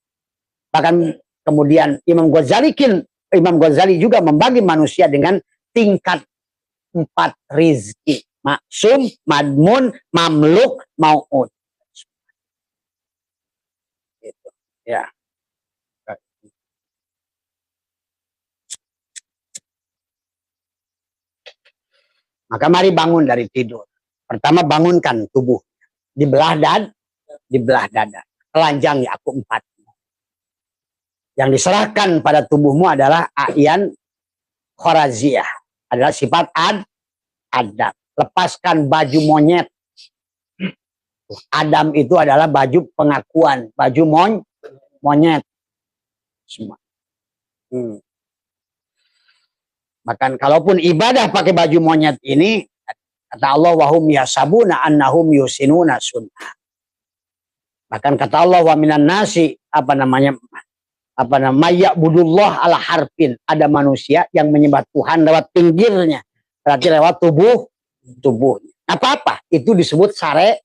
Bahkan kemudian Imam Ghazali juga membagi manusia dengan tingkat 4 rizki. maksum, madmun, mamluk, mau'ud. Gitu. Ya. Maka mari bangun dari tidur. Pertama bangunkan tubuh. Dibelah dada. Telanjangi aku 4. Yang diserahkan pada tubuhmu adalah a'yan khoraziyah. Adalah sifat adab. Lepaskan baju monyet. Adam itu adalah baju pengakuan. Baju monyet. Semua. Bahkan kalaupun ibadah pakai baju monyet ini, kata Allah, wahum yasabuna annahum yusinuna sunnah. Bahkan kata Allah, wa minan nasi, ya'budullah ala harfin. Ada manusia yang menyembah Tuhan lewat pinggirnya. Berarti lewat tubuhnya. Apa-apa, itu disebut syariat.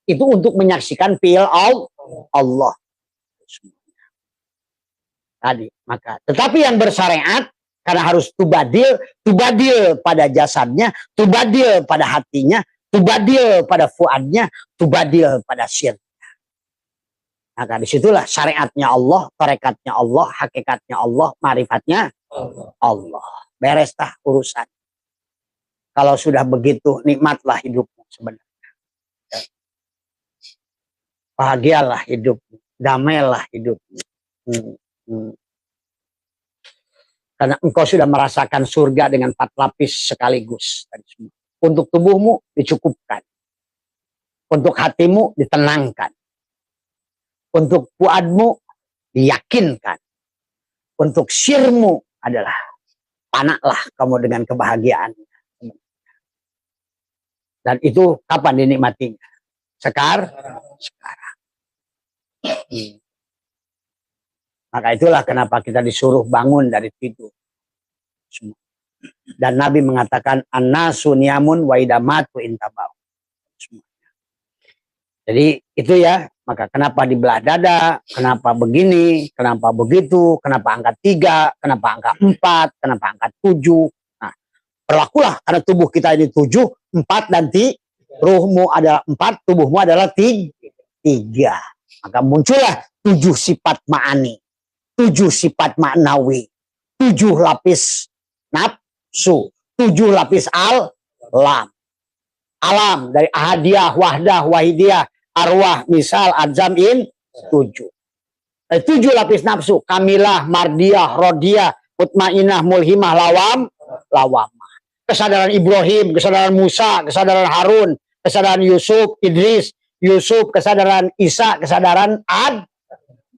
Itu untuk menyaksikan fi'il Allah. Tadi, maka. Tetapi yang bersyariat, karena harus tubadil pada jasadnya, tubadil pada hatinya, tubadil pada fuadnya, tubadil pada sirnya. Maka disitulah syariatnya Allah, tarekatnya Allah, hakikatnya Allah, marifatnya Allah. Beres dah urusan. Kalau sudah begitu, nikmatlah hidupmu sebenarnya. Bahagialah hidupmu, damailah hidupmu. Karena engkau sudah merasakan surga dengan 4 lapis sekaligus. Untuk tubuhmu dicukupkan. Untuk hatimu ditenangkan. Untuk fuadmu diyakinkan. Untuk sirmu adalah panaklah kamu dengan kebahagiaan. Dan itu kapan dinikmatinya? Sekarang. Maka itulah kenapa kita disuruh bangun dari tidur. Dan Nabi mengatakan an-nasu niyamun wa idamatu intabau. Jadi itu ya, maka kenapa dibelah dada, kenapa begini, kenapa begitu, kenapa angka 3, kenapa angka 4, kenapa angka 7. Nah, berlakulah karena tubuh kita ini 7, 4 dan ruhmu adalah 4, tubuhmu adalah 3. Maka muncullah 7 sifat ma'ani. 7 sifat maknawi, 7 lapis nafsu, 7 lapis alam dari ahadiyah, wahdah, wahidiyah, arwah, misal, adzam, 7. 7 lapis nafsu, kamilah, mardiyah, rodiyah, mutmainah, mulhimah, lawamah. Kesadaran Ibrahim, kesadaran Musa, kesadaran Harun, kesadaran Yusuf, Idris, kesadaran Isa, kesadaran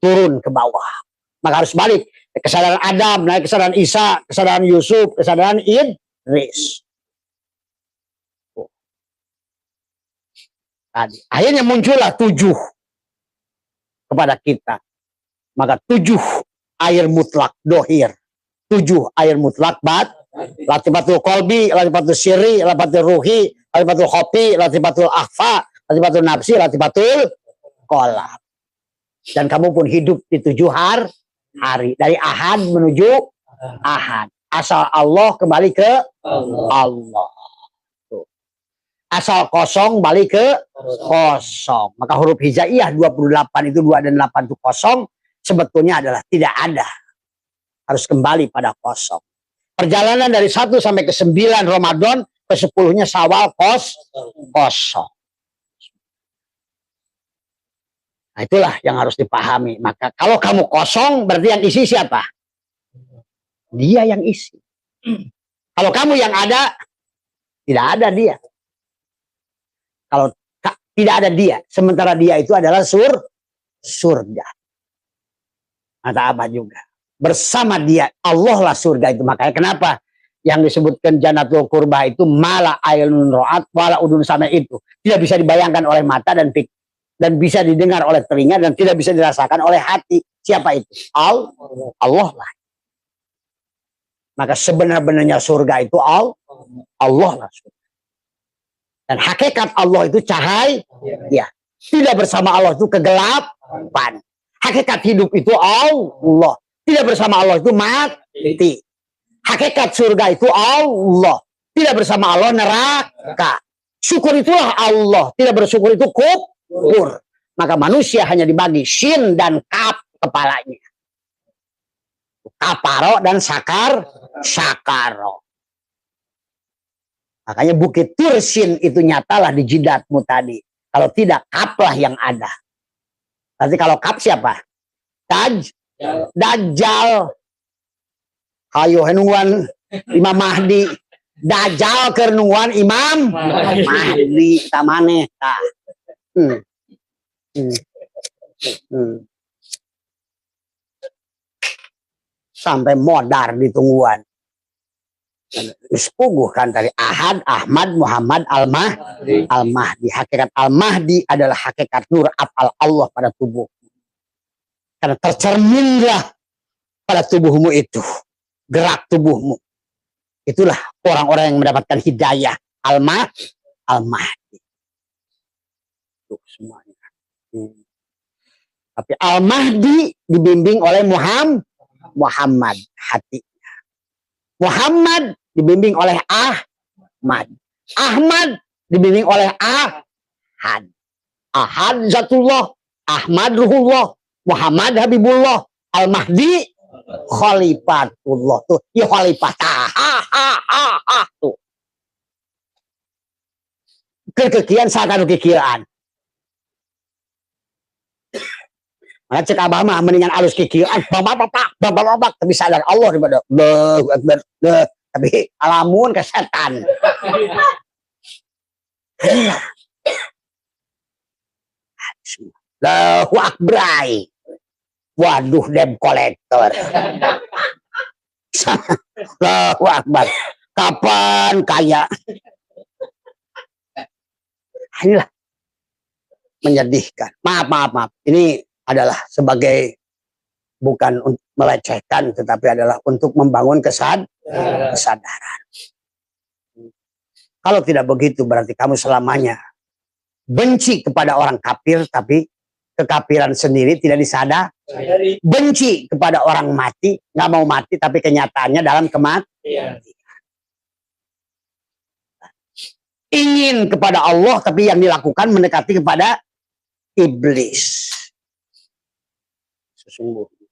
turun ke bawah. Maka harus balik. Kesadaran Adam, naik kesadaran Isa, kesadaran Yusuf, kesadaran Idris. Tadi. Akhirnya muncullah 7 kepada kita. Maka 7 air mutlak dohir. 7 air mutlak latifatul kolbi, latifatul syiri, latifatul ruhi, latifatul khofi, latifatul akhfa, latifatul nafsi, latifatul kolab. Dan kamu pun hidup di 7 hari dari ahad menuju ahad. Asal Allah kembali ke Allah. Asal kosong balik ke kosong. Maka huruf hijaiyah 28 itu 2 dan 8 itu kosong. Sebetulnya adalah tidak ada. Harus kembali pada kosong. Perjalanan dari 1 sampai ke 9 Ramadan, ke 10-nya Syawal kosong. Nah, itulah yang harus dipahami. Maka kalau kamu kosong, berarti yang isi siapa? Dia yang isi. Kalau kamu yang ada, tidak ada dia. Kalau tidak ada dia, sementara dia itu adalah surga. Kata Abah juga. Bersama dia, Allah lah surga itu. Makanya kenapa yang disebutkan Jannatul Qurbah itu mala ainun ro'at wala udun sama itu. Tidak bisa dibayangkan oleh mata dan bisa didengar oleh telinga dan tidak bisa dirasakan oleh hati. Siapa itu? Allah lah. Maka sebenar-benarnya surga itu Allah lah surga. Dan hakikat Allah itu cahaya. Ya. Tidak bersama Allah itu kegelapan. Hakikat hidup itu Allah. Tidak bersama Allah itu mati. Hakikat surga itu Allah. Tidak bersama Allah neraka. Syukur itulah Allah. Tidak bersyukur itu kufur. Maka manusia hanya dibagi shin dan kaf kepalanya. Kaparo dan sakaro. Makanya bukit Tursin itu nyatalah di jidatmu tadi. Kalau tidak, kaplah yang ada. Berarti kalau kap siapa? Dajjal. Hayo henungwan Imam Mahdi. Dajjal kerenungan Imam Mahdi. Tamane. Sampai modar di tungguan. Sepuguh kan tadi Ahad, Ahmad, Muhammad, Al-Mahdi. Hakikat Al-Mahdi adalah hakikat nur afal Allah pada tubuh. Karena tercerminlah pada tubuhmu itu. Gerak tubuhmu. Itulah orang-orang yang mendapatkan hidayah. Al-Mahdi. Itu semuanya. Tapi Al-Mahdi dibimbing oleh Muhammad hatinya. Muhammad dibimbing oleh Ahmad. Ahmad dibimbing oleh Ahad. Ahad zatullah, Ahmad ruhullah, Muhammad habibullah, Al-Mahdi khalifatullah. Tuh, ya khalifah. Tuh. Kekikian sakar kekian. Maka cek abah mah mendingan alus kikian bapak tapi sadar Allah daripada Allahu Akbar tapi alamun ke setan. Allahu Akbar. Waduh debt collector. Allahu Akbar. Kapan kaya? Inilah menyedihkan. Maaf. Ini adalah sebagai bukan untuk melecehkan tetapi adalah untuk membangun kesadaran. Kalau tidak begitu berarti kamu selamanya benci kepada orang kafir tapi kekafiran sendiri tidak disadari. Benci kepada orang mati, nggak mau mati tapi kenyataannya dalam kematian. Ingin kepada Allah tapi yang dilakukan mendekati kepada iblis. Sesungguhnya.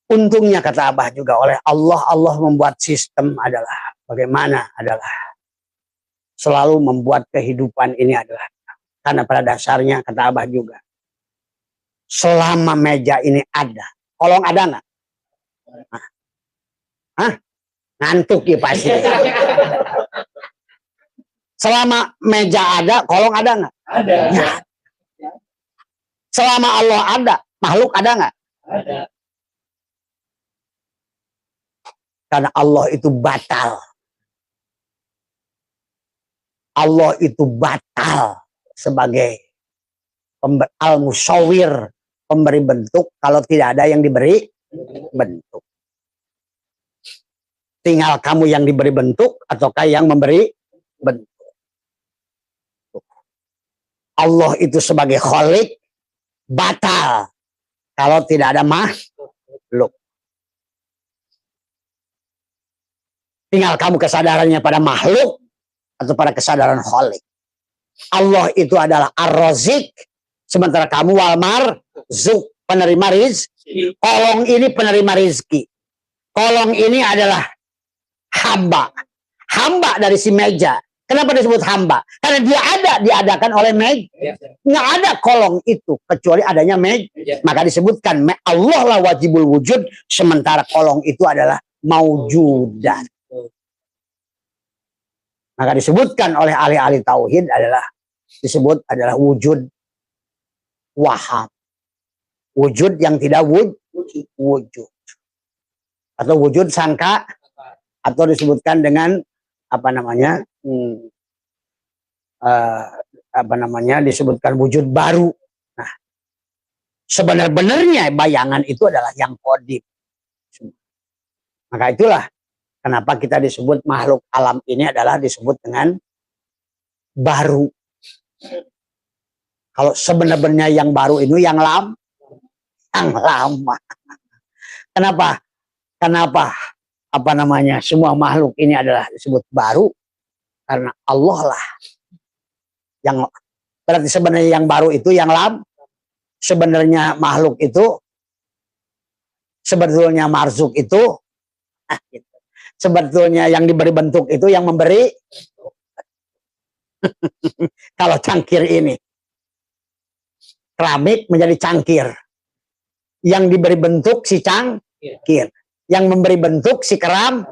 Untungnya kata Abah juga oleh Allah membuat sistem adalah bagaimana adalah selalu membuat kehidupan ini adalah karena pada dasarnya kata Abah juga selama meja ini ada kolong ada nggak? Ngantuk ya pasti. Selama meja ada kolong ada nggak? Ada. Ya. Selama Allah ada, makhluk ada nggak? Ada. Karena Allah itu batal. Allah itu batal sebagai al-musawwir, pemberi bentuk kalau tidak ada yang diberi bentuk. Tinggal kamu yang diberi bentuk ataukah yang memberi bentuk. Allah itu sebagai khalik batal kalau tidak ada makhluk. Tinggal kamu kesadarannya pada makhluk atau pada kesadaran khalik. Allah itu adalah ar-razik, sementara kamu wal marzuk, penerima rizki. Kolong ini penerima rizki. Kolong ini adalah hamba. Hamba dari si meja. Kenapa disebut hamba? Karena dia ada, diadakan oleh meja. Nggak ada kolong itu, kecuali adanya meja. Maka disebutkan, Allah lah wajibul wujud, sementara kolong itu adalah maujudan. Maka disebutkan oleh ahli-ahli tauhid disebut adalah wujud wahab. Wujud yang tidak wujud. Atau wujud sangka, atau disebutkan dengan disebutkan wujud baru. Nah, sebenarnya bayangan itu adalah yang qadim. Maka itulah kenapa kita disebut makhluk alam ini adalah disebut dengan baru. Kalau sebenarnya yang baru itu yang lama. Kenapa? apa namanya, semua makhluk ini adalah disebut baru karena Allah lah yang berarti sebenarnya yang baru itu yang sebenarnya makhluk itu sebetulnya marzuk itu gitu. Sebetulnya yang diberi bentuk itu yang memberi. Kalau cangkir ini keramik menjadi cangkir, yang diberi bentuk si cangkir, yang memberi bentuk si keram,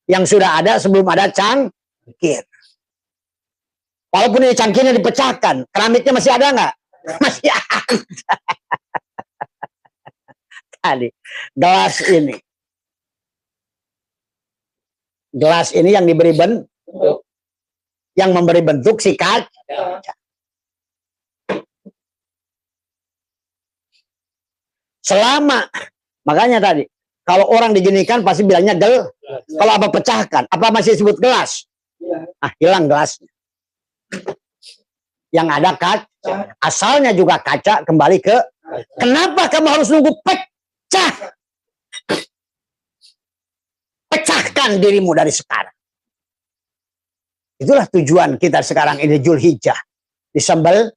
yang sudah ada sebelum ada cangkir. Walaupun ini cangkirnya dipecahkan, keramiknya masih ada nggak? Masih ada. Tadi gelas ini yang diberi bentuk, yang memberi bentuk si kaca. Selama, makanya tadi kalau orang diginikan pasti bilangnya kalau apa pecahkan, apa masih disebut gelas? Hilang gelasnya. Yang ada kaca, asalnya juga kaca, kembali ke kenapa kamu harus nunggu pecah? Pecahkan dirimu dari sekarang. Itulah tujuan kita sekarang ini Zulhijjah, disembel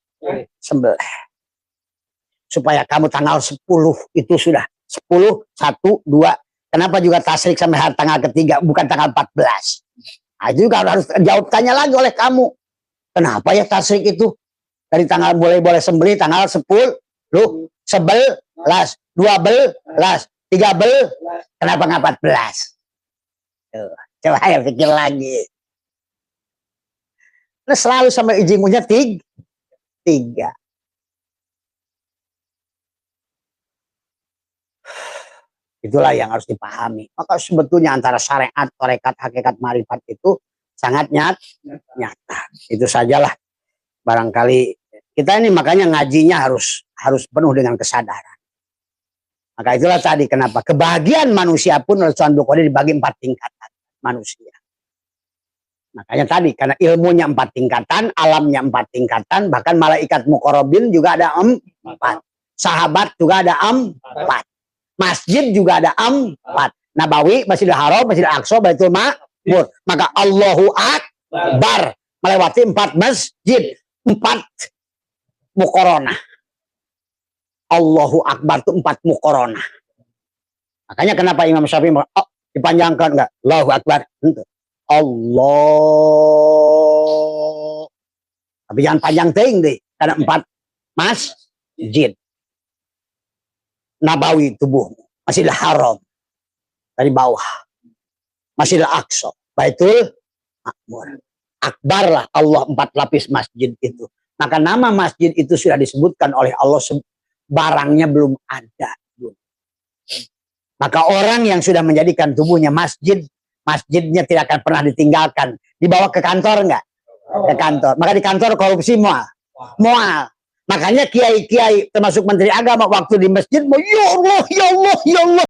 supaya kamu tanggal 10 itu sudah 10, 1, 2. Kenapa juga tasrik sampai tanggal ketiga bukan tanggal 14? Nah, itu juga harus jawab tanya lagi oleh kamu. Kenapa ya tasrik itu dari tanggal boleh sembelih tanggal 10, 11, 12, 13, kenapa nggak 14? Coba ya pikir lagi. Nah, selalu sampai ujungnya 3. Itulah yang harus dipahami. Maka sebetulnya antara syariat, tarekat, hakikat, marifat itu sangat nyata. Itu sajalah barangkali kita ini makanya ngajinya harus penuh dengan kesadaran. Maka itulah tadi kenapa kebahagiaan manusia pun oleh Tuhan Bukhari dibagi 4 tingkatan manusia. Makanya tadi karena ilmunya 4 tingkatan, alamnya 4 tingkatan, bahkan malaikat muqarrabin juga ada 4. Sahabat juga ada 4. Masjid juga ada 4. Nabawi, Masjidil Haram, Masjidil Aqsa, Baitul Ma'mur. Maka Allahu Akbar melewati 4 masjid, 4 muqaronah. Allahu Akbar itu 4 muqaronah. Makanya kenapa Imam Syafi'i dipanjangkan enggak? Allahu Akbar. Allah. Tapi jangan panjang tinggi karena 4 masjid. Nabawi tubuhmu, Masjidil Haram dari bawah, Masjidil Aqsa, Baitul Ma'mur. Akbar lah Allah 4 lapis masjid itu. Maka nama masjid itu sudah disebutkan oleh Allah, barangnya belum ada. Maka orang yang sudah menjadikan tubuhnya masjid, masjidnya tidak akan pernah ditinggalkan. Dibawa ke kantor enggak? Ke kantor. Maka di kantor korupsi mual. Makanya kiai-kiai termasuk menteri agama waktu di masjid, ya Allah, ya Allah, ya Allah.